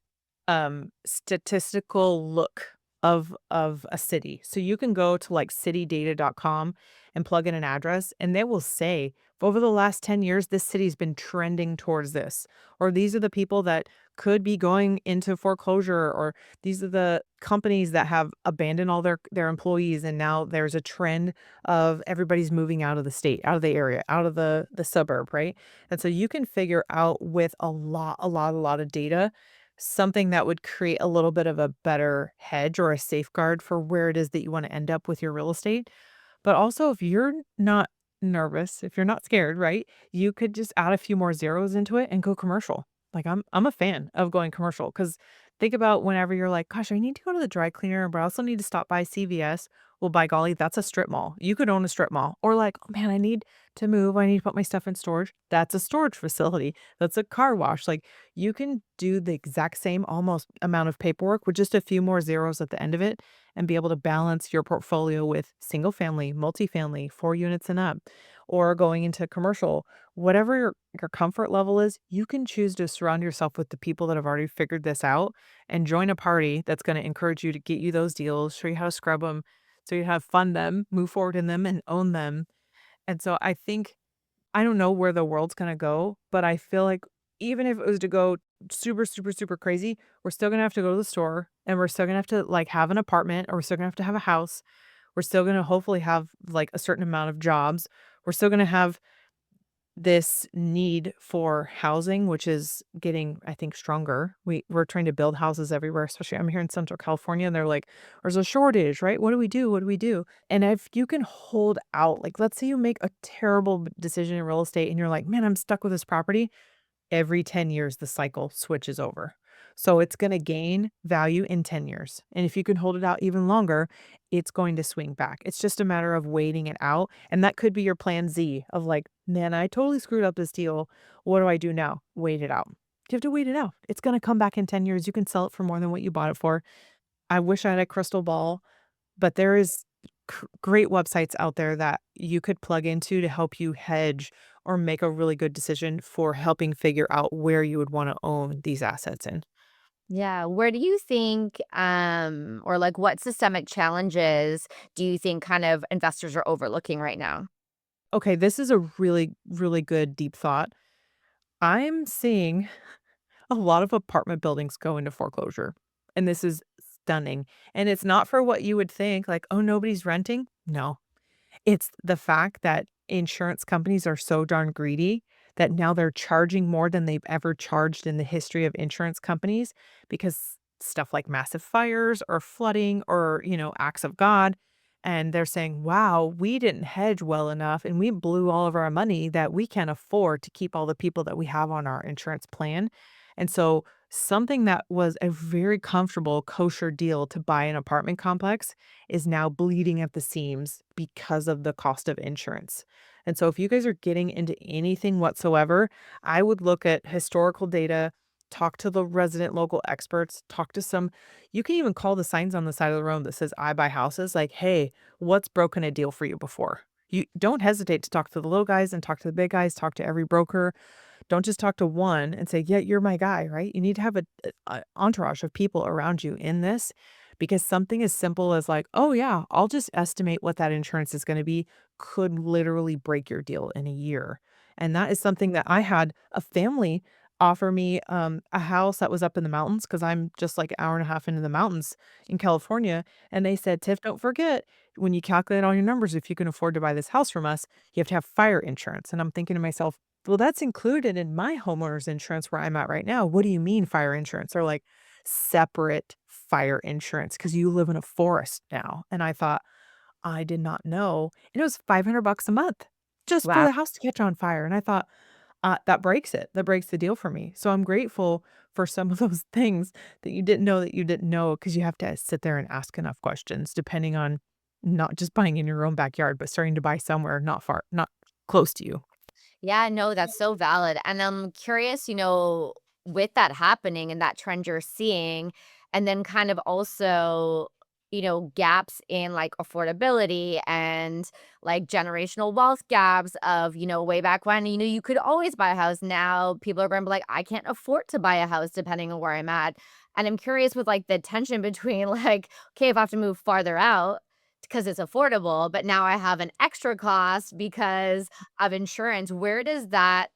statistical look of a city. So you can go to like citydata.com and plug in an address and they will say over the last 10 years this city's been trending towards this, or these are the people that could be going into foreclosure, or these are the companies that have abandoned all their employees and now there's a trend of everybody's moving out of the state, out of the area, out of the suburb, right? And so you can figure out with a lot of data something that would create a little bit of a better hedge or a safeguard for where it is that you want to end up with your real estate. But also, if you're not nervous, if you're not scared, right, you could just add a few more zeros into it and go commercial. Like I'm a fan of going commercial because think about whenever you're like, gosh, I need to go to the dry cleaner, but I also need to stop by CVS. Well, by golly, that's a strip mall. You could own a strip mall. Or like, oh man, I need to move. I need to put my stuff in storage. That's a storage facility. That's a car wash. Like you can do the exact same almost amount of paperwork with just a few more zeros at the end of it and be able to balance your portfolio with single family, multifamily, 4 units and up, or going into commercial. Whatever your comfort level is, you can choose to surround yourself with the people that have already figured this out and join a party that's going to encourage you to get you those deals, show you how to scrub them, so you have fund them, move forward in them, and own them. And so I think I don't know where the world's gonna go, but I feel like even if it was to go super, super, super crazy, we're still gonna have to go to the store and we're still gonna have to like have an apartment, or we're still gonna have to have a house. We're still gonna hopefully have like a certain amount of jobs. We're still gonna have this need for housing, which is getting, I think, stronger. We're trying to build houses everywhere, especially I'm here in Central California, and they're like, "There's a shortage, right? What do we do? What do we do?" And if you can hold out, like, let's say you make a terrible decision in real estate, and you're like, "Man, I'm stuck with this property." Every 10 years, the cycle switches over. So it's going to gain value in 10 years. And if you can hold it out even longer, it's going to swing back. It's just a matter of waiting it out. And that could be your plan Z of like, man, I totally screwed up this deal. What do I do now? Wait it out. You have to wait it out. It's going to come back in 10 years. You can sell it for more than what you bought it for. I wish I had a crystal ball, but there is great websites out there that you could plug into to help you hedge or make a really good decision for helping figure out where you would wanna own these assets in. Yeah, where do you think, or like what systemic challenges do you think kind of investors are overlooking right now? Okay, this is a really, really good deep thought. I'm seeing a lot of apartment buildings go into foreclosure, and this is stunning, and it's not for what you would think, like, "Oh, nobody's renting?" No. It's the fact that insurance companies are so darn greedy that now they're charging more than they've ever charged in the history of insurance companies because stuff like massive fires or flooding or, acts of God. And they're saying, wow, we didn't hedge well enough and we blew all of our money that we can't afford to keep all the people that we have on our insurance plan. And so something that was a very comfortable, kosher deal to buy an apartment complex is now bleeding at the seams because of the cost of insurance. And so if you guys are getting into anything whatsoever, I would look at historical data, talk to the resident local experts, talk to some you can even call the signs on the side of the road that says I buy houses like, "Hey, what's broken a deal for you before?" You don't hesitate to talk to the little guys and talk to the big guys, talk to every broker. Don't just talk to one and say, "Yeah, you're my guy," right? You need to have a entourage of people around you in this because something as simple as like, "Oh, yeah, I'll just estimate what that insurance is gonna be," could literally break your deal in a year. And that is something that I had a family offer me, a house that was up in the mountains because 'cause I'm just like an hour and a half into the mountains in California, and they said, "Tiff, don't forget, when you calculate all your numbers, if you can afford to buy this house from us, you have to have fire insurance." And I'm thinking to myself, well, that's included in my homeowner's insurance where I'm at right now. What do you mean fire insurance? Or like separate fire insurance because you live in a forest now. And I thought, I did not know. And it was $500 a month just for Wow. the house to catch on fire. And I thought, that breaks it. That breaks the deal for me. So I'm grateful for some of those things that you didn't know because you have to sit there and ask enough questions depending on not just buying in your own backyard, but starting to buy somewhere not far, not close to you. Yeah, no, that's so valid. And I'm curious, with that happening and that trend you're seeing, and then kind of also gaps in like affordability and like generational wealth gaps of, way back when, you could always buy a house. Now people are going to be like, I can't afford to buy a house depending on where I'm at. And I'm curious with like the tension between like, okay, if I have to move farther out because it's affordable, but now I have an extra cost because of insurance, where does that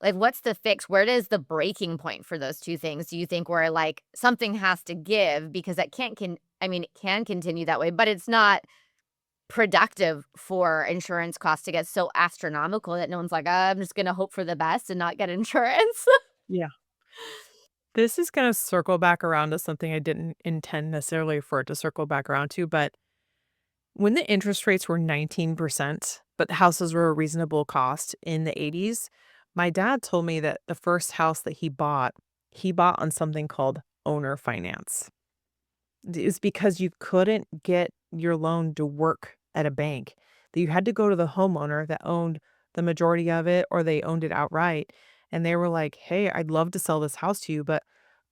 like, what's the fix? Where does the breaking point for those 2 things, do you think, where, like, something has to give because that can't I mean, it can continue that way, but it's not productive for insurance costs to get so astronomical that no one's like, I'm just gonna hope for the best and not get insurance." Yeah. This is gonna circle back around to something I didn't intend necessarily for it to circle back around to, but when the interest rates were 19%, but the houses were a reasonable cost in the 80s, my dad told me that the first house that he bought on something called owner finance. It's because you couldn't get your loan to work at a bank, that you had to go to the homeowner that owned the majority of it or they owned it outright. And they were like, "Hey, I'd love to sell this house to you, but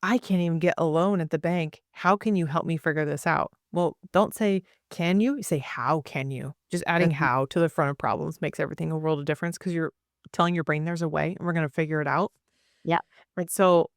I can't even get a loan at the bank. How can you help me figure this out?" Well, don't say, "Can you?" Say, "How can you?" Just adding Mhm. how to the front of problems makes everything a world of difference because you're telling your brain there's a way and we're going to figure it out. Yep. Right. So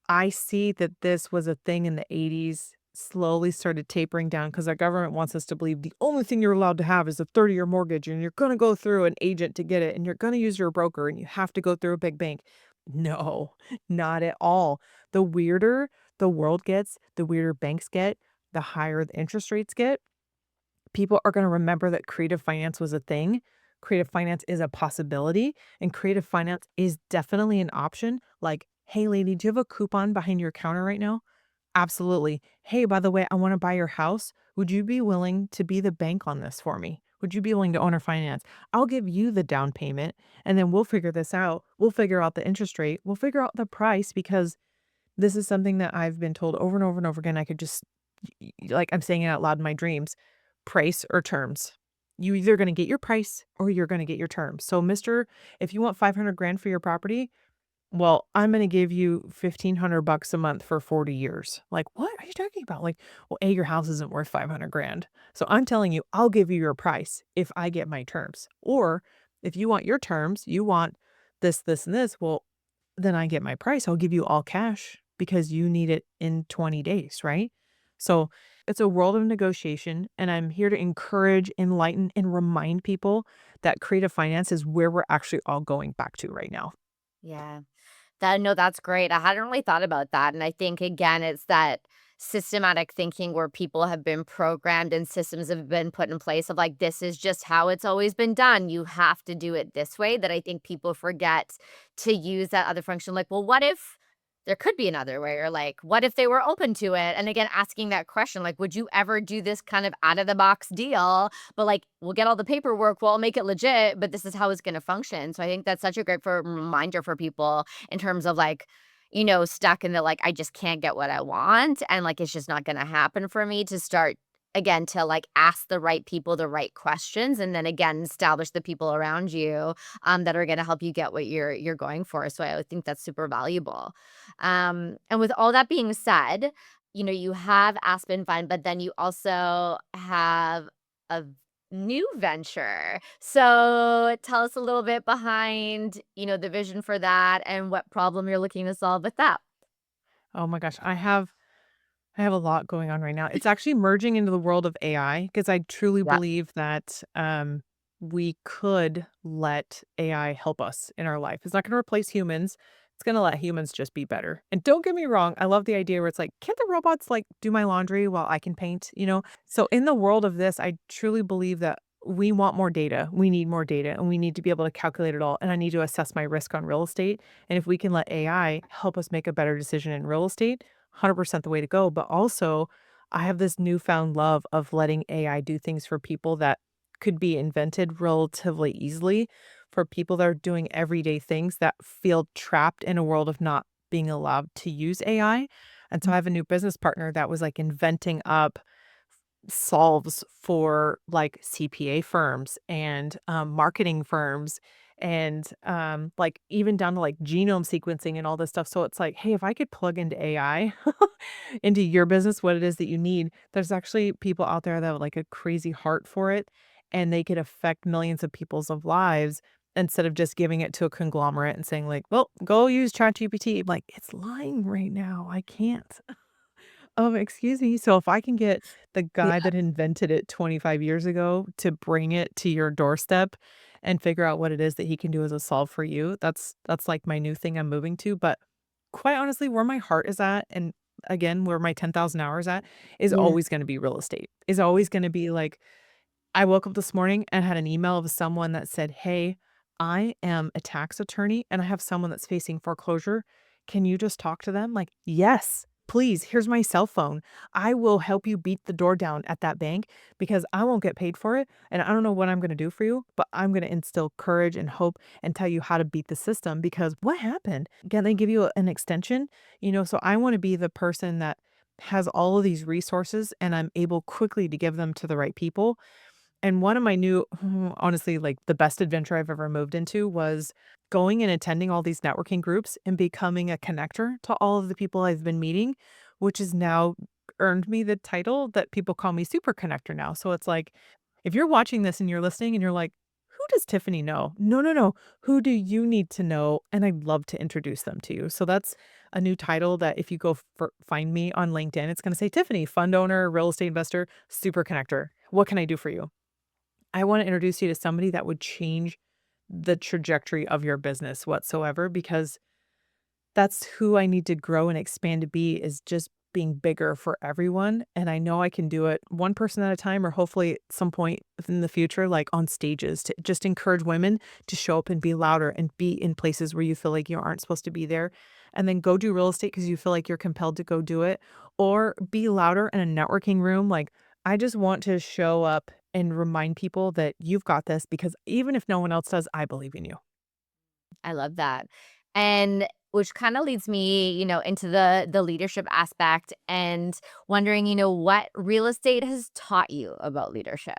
I see that this was a thing in the 80s, slowly started tapering down because our government wants us to believe the only thing you're allowed to have is a 30-year mortgage, and you're gonna go through an agent to get it, and you're gonna use your broker, and you have to go through a big bank. No, not at all. The weirder the world gets, the weirder banks get, the higher the interest rates get. People are gonna remember that creative finance was a thing. Creative finance is a possibility, and creative finance is definitely an option. Like, "Hey, lady, do you have a coupon behind your counter right now?" Absolutely. "Hey, by the way, I wanna buy your house. Would you be willing to be the bank on this for me? Would you be willing to owner finance? I'll give you the down payment, and then we'll figure this out. We'll figure out the interest rate. We'll figure out the price because this is something that I've been told over and over and over again. I could just like, I'm saying it out loud in my dreams, price or terms. You either gonna get your price or you're gonna get your terms. So, mister, if you want 500 grand for your property, well, I'm gonna give you 1,500 bucks a month for 40 years. Like, "What are you talking about?" Like, "Well, A, your house isn't worth 500 grand. So I'm telling you, I'll give you your price if I get my terms. Or if you want your terms, you want this, and this, well, then I get my price. I'll give you all cash because you need it in 20 days, right?" So it's a world of negotiation, and I'm here to encourage, enlighten, and remind people that creative finance is where we're actually all going back to right now. Yeah. That no, that's great. I hadn't really thought about that, and I think, again, it's that systematic thinking where people have been programmed and systems have been put in place of, like, this is just how it's always been done. You have to do it this way, that I think people forget to use that other function, like, well, what if there could be another way? Or, like, what if they were open to it? And again, asking that question, like, would you ever do this kind of out of the box deal? But, like, we'll get all the paperwork, we'll make it legit, but this is how it's gonna function. So I think that's such a great for reminder for people in terms of like, stuck in the like, I just can't get what I want. And like, it's just not going to happen for me to start again to like ask the right people the right questions and then again establish the people around you that are going to help you get what you're going for. So I think that's super valuable. And with all that being said, you have Aspen Fund, but then you also have a new venture. So tell us a little bit behind, the vision for that and what problem you're looking to solve with that. Oh my gosh, I have a lot going on right now. It's actually merging into the world of AI because I truly Yep. believe that we could let AI help us in our life. It's not going to replace humans. It's going to let humans just be better. And don't get me wrong, I love the idea where it's like, can't the robots like do my laundry while I can paint? So in the world of this, I truly believe that we want more data. We need more data and we need to be able to calculate it all. And I need to assess my risk on real estate. And if we can let AI help us make a better decision in real estate, 100% the way to go. But also, I have this newfound love of letting AI do things for people that could be invented relatively easily for people that are doing everyday things that feel trapped in a world of not being allowed to use AI. And so I have a new business partner that was like inventing up solves for like CPA firms and marketing firms and, like, even down to, like, genome sequencing and all this stuff. So it's like, hey, if I could plug into AI into your business, what it is that you need, there's actually people out there that have, like, a crazy heart for it, and they could affect millions of people's of lives instead of just giving it to a conglomerate and saying like, "Well, go use ChatGPT." I'm like, "It's lying right now. I can't." Excuse me. So if I can get the Yeah. guy that invented it 25 years ago to bring it to your doorstep and figure out what it is that he can do as a solve for you, that's like my new thing I'm moving to. But quite honestly, where my heart is at, and again, where my 10,000 hours at, is Yeah. always going to be real estate. Is always going to be like I woke up this morning and had an email of someone that said, "Hey, I am a tax attorney and I have someone that's facing foreclosure. Can you just talk to them?" Like, yes, please. Here's my cell phone. I will help you beat the door down at that bank because I won't get paid for it. And I don't know what I'm going to do for you, but I'm going to instill courage and hope and tell you how to beat the system because what happened? Can they give you an extension? So I want to be the person that has all of these resources and I'm able quickly to give them to the right people and one of my new honestly, like, the best adventure I've ever moved into was going and attending all these networking groups and becoming a connector to all of the people I've been meeting, which has now earned me the title that people call me super connector now. So it's like, if you're watching this and you're listening and you're like, "Who does Tiffany know?" No, no, no. Who do you need to know? And I'd love to introduce them to you. So that's a new title that if you go find me on LinkedIn, it's gonna say Tiffany, fund owner, real estate investor, super connector. What can I do for you? I wanna introduce you to somebody that would change the trajectory of your business whatsoever because that's who I need to grow and expand to be is just being bigger for everyone, and I know I can do it one person at a time or hopefully at some point in the future, like, on stages to just encourage women to show up and be louder and be in places where you feel like you aren't supposed to be there, and then go do real estate because you feel like you're compelled to go do it, or be louder in a networking room, like, I just want to show up and remind people that you've got this because even if no one else does, I believe in you. I love that. And which kind of leads me, into the leadership aspect and wondering, what real estate has taught you about leadership.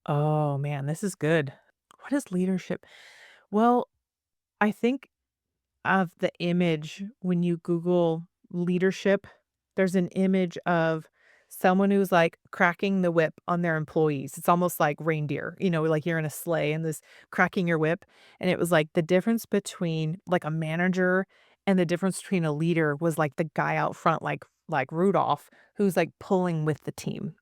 Oh, man, this is good. What is leadership? Well, I think of the image when you Google leadership, there's an image of someone who's like cracking the whip on their employees. It's almost like reindeer, like you're in a sleigh and this cracking your whip. And it was like the difference between like a manager and the difference between a leader was like the guy out front, like Rudolph, who's like pulling with the team.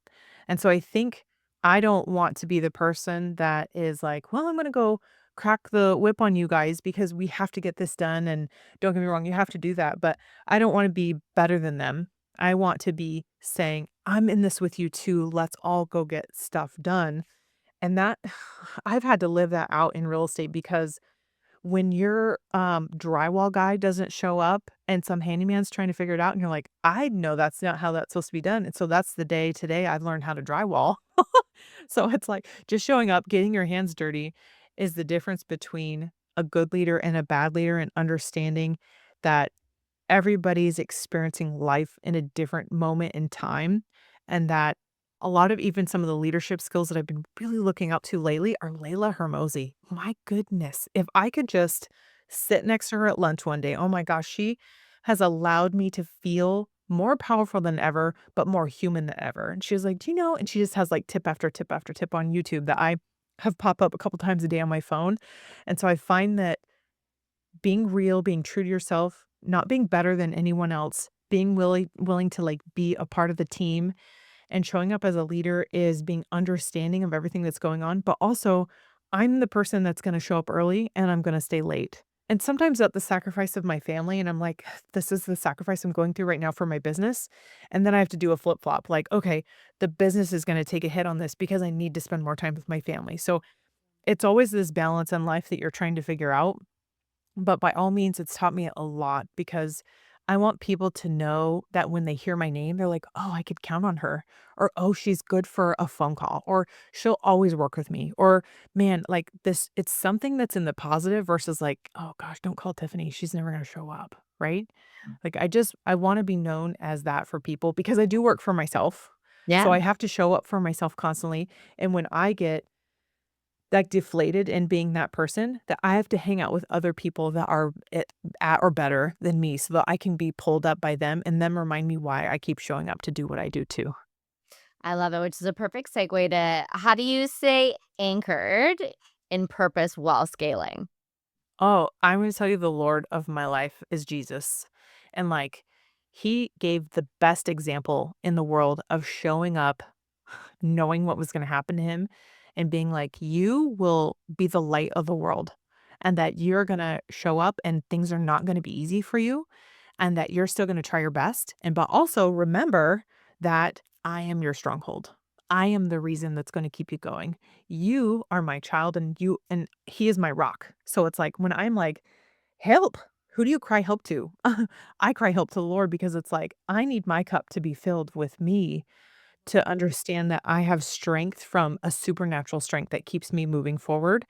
And so I think I don't want to be the person that is like, well, I'm going to go crack the whip on you guys because we have to get this done. And don't get me wrong, you have to do that. But I don't want to be better than them. I want to be saying, I'm in this with you too. Let's all go get stuff done. And that I've had to live that out in real estate because when your, drywall guy doesn't show up and some handyman's trying to figure it out and you're like, "I know that's not how that's supposed to be done," and so that's the day today I've learned how to drywall. So it's like just showing up, getting your hands dirty is the difference between a good leader and a bad leader and understanding that everybody's experiencing life in a different moment in time, and that a lot of even some of the leadership skills that I've been really looking up to lately are Layla Hermosi. My goodness, if I could just sit next to her at lunch one day, oh my gosh, she has allowed me to feel more powerful than ever, but more human than ever. And she was like, "Do you know?" And she just has like tip after tip after tip on YouTube that I have pop up a couple times a day on my phone. And so I find that being real, being true to yourself, not being better than anyone else, being willing to, like, be a part of the team and showing up as a leader is being understanding of everything that's going on, but also, I'm the person that's gonna show up early and I'm gonna stay late. And sometimes at the sacrifice of my family, and I'm like, "This is the sacrifice I'm going through right now for my business." And then I have to do a flip-flop, like, "Okay, the business is gonna take a hit on this because I need to spend more time with my family." So, it's always this balance in life that you're trying to figure out. But by all means, it's taught me a lot because I want people to know that when they hear my name, they're like, "Oh, I could count on her," or "Oh, she's good for a phone call," or "She'll always work with me," or "Man, like this," it's something that's in the positive versus like, "Oh gosh, don't call Tiffany. She's never gonna show up." Right? Like I want to be known as that for people because I do work for myself. So Yeah. I have to show up for myself constantly. And when I get like, deflated in being that person, that I have to hang out with other people that are at or better than me so that I can be pulled up by them and them remind me why I keep showing up to do what I do too. I love it, which is a perfect segue to how do you stay anchored in purpose while scaling? Oh, I'm gonna tell you the Lord of my life is Jesus. And, like, he gave the best example in the world of showing up, knowing what was gonna happen to him, and being like, "You will be the light of the world, and that you're gonna show up, and things are not gonna be easy for you, and that you're still gonna try your best, and but also remember that I am your stronghold. I am the reason that's gonna keep you going. You are my child and he is my rock." So it's like when I'm like, "Help." Who do you cry help to? I cry help to the Lord because it's like I need my cup to be filled with me to understand that I have strength from a supernatural strength that keeps me moving forward,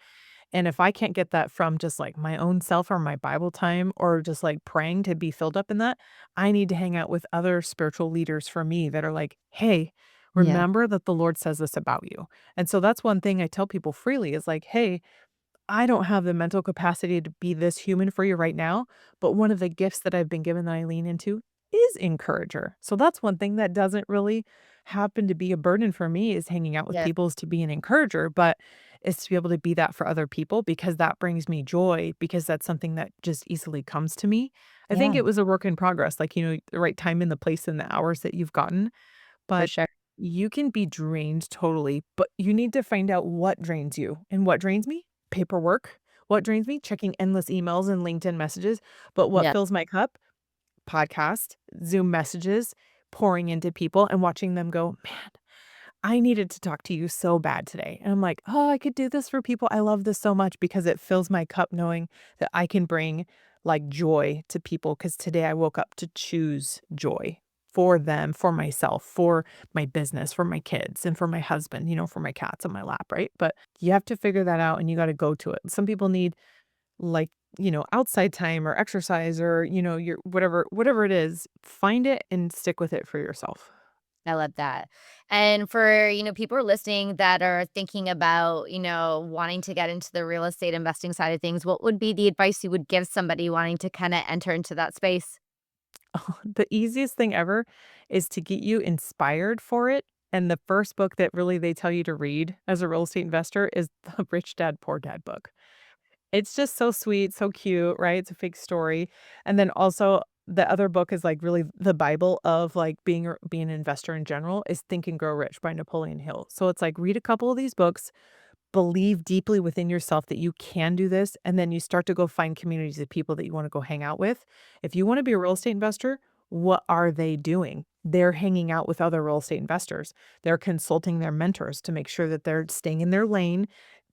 and if I can't get that from just, like, my own self or my Bible time or just, like, praying to be filled up in that, I need to hang out with other spiritual leaders for me that are like, "Hey, Yeah. remember that the Lord says this about you." And so that's one thing I tell people freely is like, "Hey, I don't have the mental capacity to be this human for you right now, but one of the gifts that I've been given that I lean into is encourager." So that's one thing that doesn't really happen to be a burden for me is hanging out with Yeah. people is to be an encourager, but is to be able to be that for other people because that brings me joy because that's something that just easily comes to me. I think Yeah, it was a work in progress, like, the right time and the place and the hours that you've gotten, for but sure. you can be drained totally, but you need to find out what drains you. And what drains me? Paperwork. What drains me? Checking endless emails and LinkedIn messages. But what Yep. fills my cup? Podcast, Zoom messages, pouring into people and watching them go, "Man, I needed to talk to you so bad today." And I'm like, "Oh, I could do this for people. I love this so much because it fills my cup knowing that I can bring like joy to people because today I woke up to choose joy for them, for myself, for my business, for my kids, and for my husband, for my cats on my lap, right? But you have to figure that out and you got to go to it. Some people need like, outside time or exercise or, your whatever it is, find it and stick with it for yourself. I love that. And for, people who are listening that are thinking about, wanting to get into the real estate investing side of things, what would be the advice you would give somebody wanting to kind of enter into that space? The easiest thing ever is to get you inspired for it, and the first book that really they tell you to read as a real estate investor is the Rich Dad Poor Dad book. It's just so sweet, so cute, right? It's a fake story, and then also the other book is, like, really the Bible of, like, being an investor in general is Think and Grow Rich by Napoleon Hill. So it's like, read a couple of these books, believe deeply within yourself that you can do this, and then you start to go find communities of people that you wanna go hang out with. If you wanna be a real estate investor, what are they doing? They're hanging out with other real estate investors. They're consulting their mentors to make sure that they're staying in their lane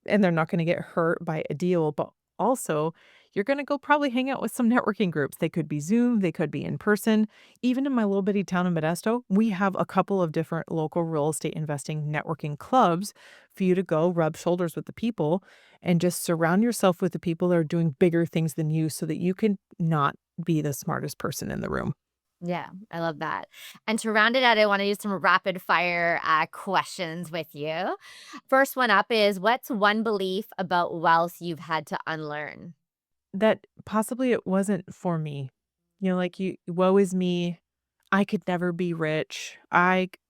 and they're not gonna get hurt by a deal, but also, you're gonna go probably hang out with some networking groups. They could be Zoom, they could be in person. Even in my little bitty town of Modesto, we have a couple of different local real estate investing networking clubs for you to go rub shoulders with the people and just surround yourself with the people that are doing bigger things than you so that you can not be the smartest person in the room. Yeah, I love that. And to round it out, I want to do some rapid fire questions with you. First one up is what's one belief about wealth you've had to unlearn? That possibly it wasn't for me. Like you woe is me. I could never be rich. That's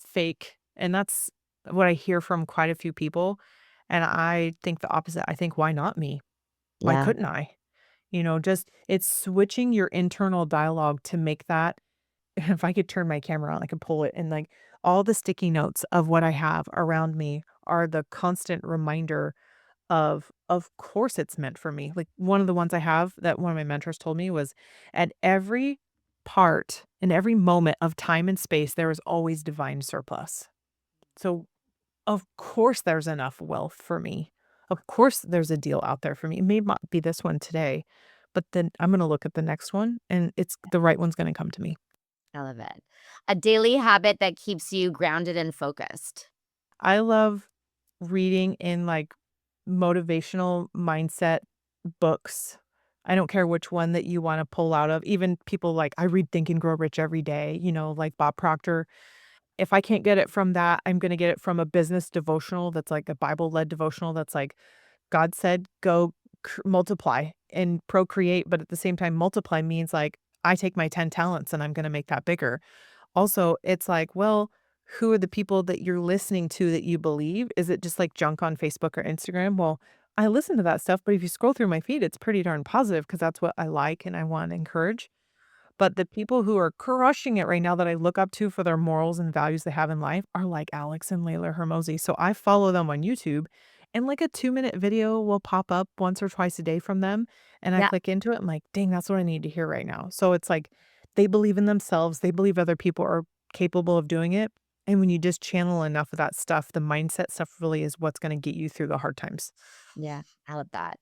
fake. And that's what I hear from quite a few people. And I think the opposite. I think why not me? Why Yeah. couldn't I? Just it's switching your internal dialogue to make that if I could turn my camera on, I could pull it and like all the sticky notes of what I have around me are the constant reminder of course it's meant for me. Like, one of the ones I have that one of my mentors told me was, "At every part, in every moment of time and space, there is always divine surplus." So, of course, there's enough wealth for me. Of course, there's a deal out there for me. It may not be this one today, but then I'm gonna look at the next one, and it's the right one's gonna come to me. I love it. A daily habit that keeps you grounded and focused. I love reading in, like, motivational mindset books. I don't care which one that you wanna pull out of, even people like I read Think and Grow Rich every day, like Bob Proctor. if I can't get it from that, I'm gonna get it from a business devotional that's like a Bible-led devotional that's like, God said, "Go multiply and procreate," but at the same time, multiply means like, I take my 10 talents and I'm gonna make that bigger. Also, it's like, well, who are the people that you're listening to that you believe? Is it just like junk on Facebook or Instagram? Well, I listen to that stuff, but if you scroll through my feed, it's pretty darn positive because that's what I like and I want to encourage. But the people who are crushing it right now that I look up to for their morals and values they have in life are like Alex and Layla Hermosi. So I follow them on YouTube and like a 2-minute video will pop up once or twice a day from them. And I Yeah. click into it. I'm like, dang, that's what I need to hear right now. So it's like they believe in themselves. They believe other people are capable of doing it. And when you just channel enough of that stuff, the mindset stuff really is what's going to get you through the hard times. Yeah. I love that.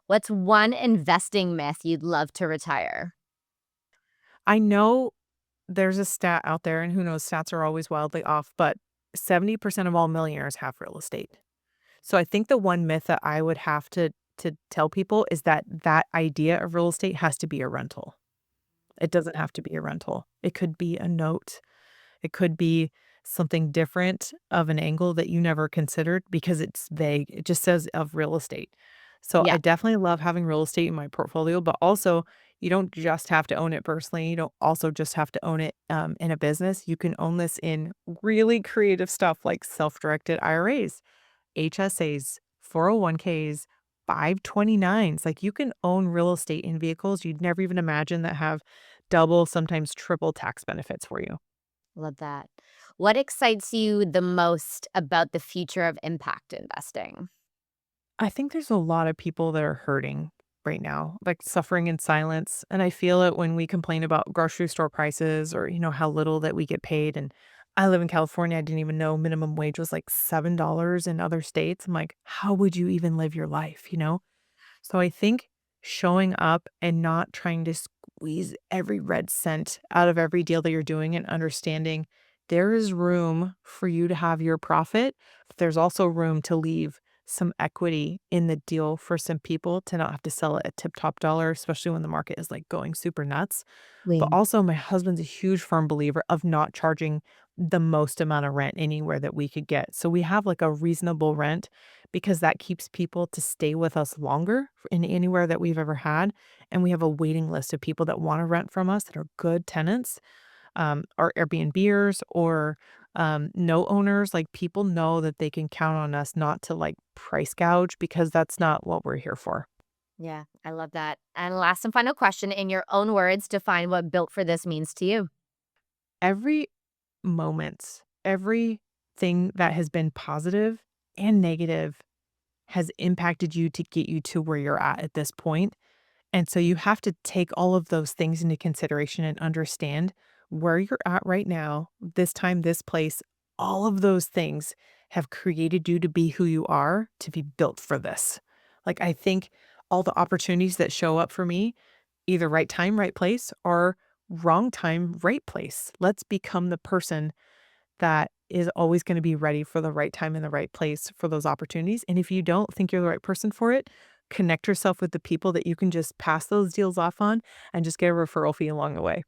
What's one investing myth you'd love to retire? I know there's a stat out there, and who knows, stats are always wildly off, but 70% of all millionaires have real estate. So I think the one myth that I would have to tell people is that that idea of real estate has to be a rental. It doesn't have to be a rental. It could be a note. It could be something different of an angle that you never considered because it's vague. It just says of real estate. So I Yeah. definitely love having real estate in my portfolio, but also you don't just have to own it personally. You don't also just have to own it in a business. You can own this in really creative stuff like self-directed IRAs, HSAs, 401ks, 529s. Like you can own real estate in vehicles you'd never even imagine that have double, sometimes triple tax benefits for you. Love that. What excites you the most about the future of impact investing? I think there's a lot of people that are hurting right now, like suffering in silence. And I feel it when we complain about grocery store prices or, how little that we get paid. And I live in California. I didn't even know minimum wage was like $7 in other states. I'm like, how would you even live your life? So I think showing up and not trying to squeeze every red cent out of every deal that you're doing and understanding there is room for you to have your profit, but there's also room to leave some equity in the deal for some people to not have to sell it at tip top dollar, especially when the market is like going super nuts. But Wing. also, my husband's a huge firm believer of not charging the most amount of rent anywhere that we could get. So we have like a reasonable rent because that keeps people to stay with us longer in anywhere that we've ever had. And we have a waiting list of people that want to rent from us that are good tenants, or Airbnbers or no owners. Like people know that they can count on us not to like price gouge because that's not what we're here for. Yeah, I love that. And last and final question, in your own words, define what built for this means to you. Every moment, everything that has been positive and negative has impacted you to get you to where you're at this point. And so you have to take all of those things into consideration and understand where you're at right now, this time, this place, all of those things have created you to be who you are, to be built for this. Like, I think all the opportunities that show up for me, either right time, right place, or wrong time, right place. Let's become the person that is always going to be ready for the right time and the right place for those opportunities. And if you don't think you're the right person for it, connect yourself with the people that you can just pass those deals off on and just get a referral fee along the way.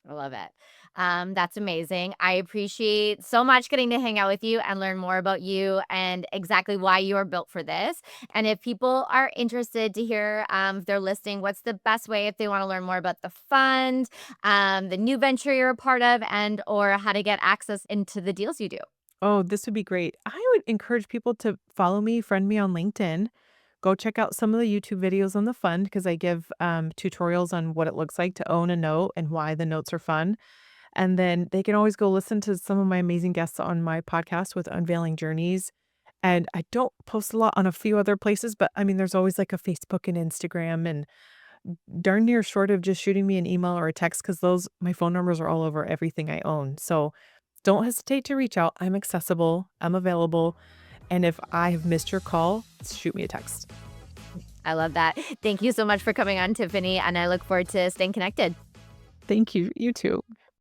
I love it. That's amazing. I appreciate so much getting to hang out with you and learn more about you and exactly why you are built for this. And if people are interested to hear if they're listening, what's the best way if they want to learn more about the fund, the new venture you're a part of, and or how to get access into the deals you do? Oh, this would be great. I would encourage people to follow me, friend me on LinkedIn. Go check out some of the YouTube videos on the fund because I give tutorials on what it looks like to own a note and why the notes are fun. And then they can always go listen to some of my amazing guests on my podcast with Unveiling Journeys. And I don't post a lot on a few other places, but I mean, there's always like a Facebook and Instagram and darn near short of just shooting me an email or a text because my phone numbers are all over everything I own. So don't hesitate to reach out. I'm accessible, I'm available. And if I have missed your call, shoot me a text. I love that. Thank you so much for coming on, Tiffany, and I look forward to staying connected. Thank you. You too.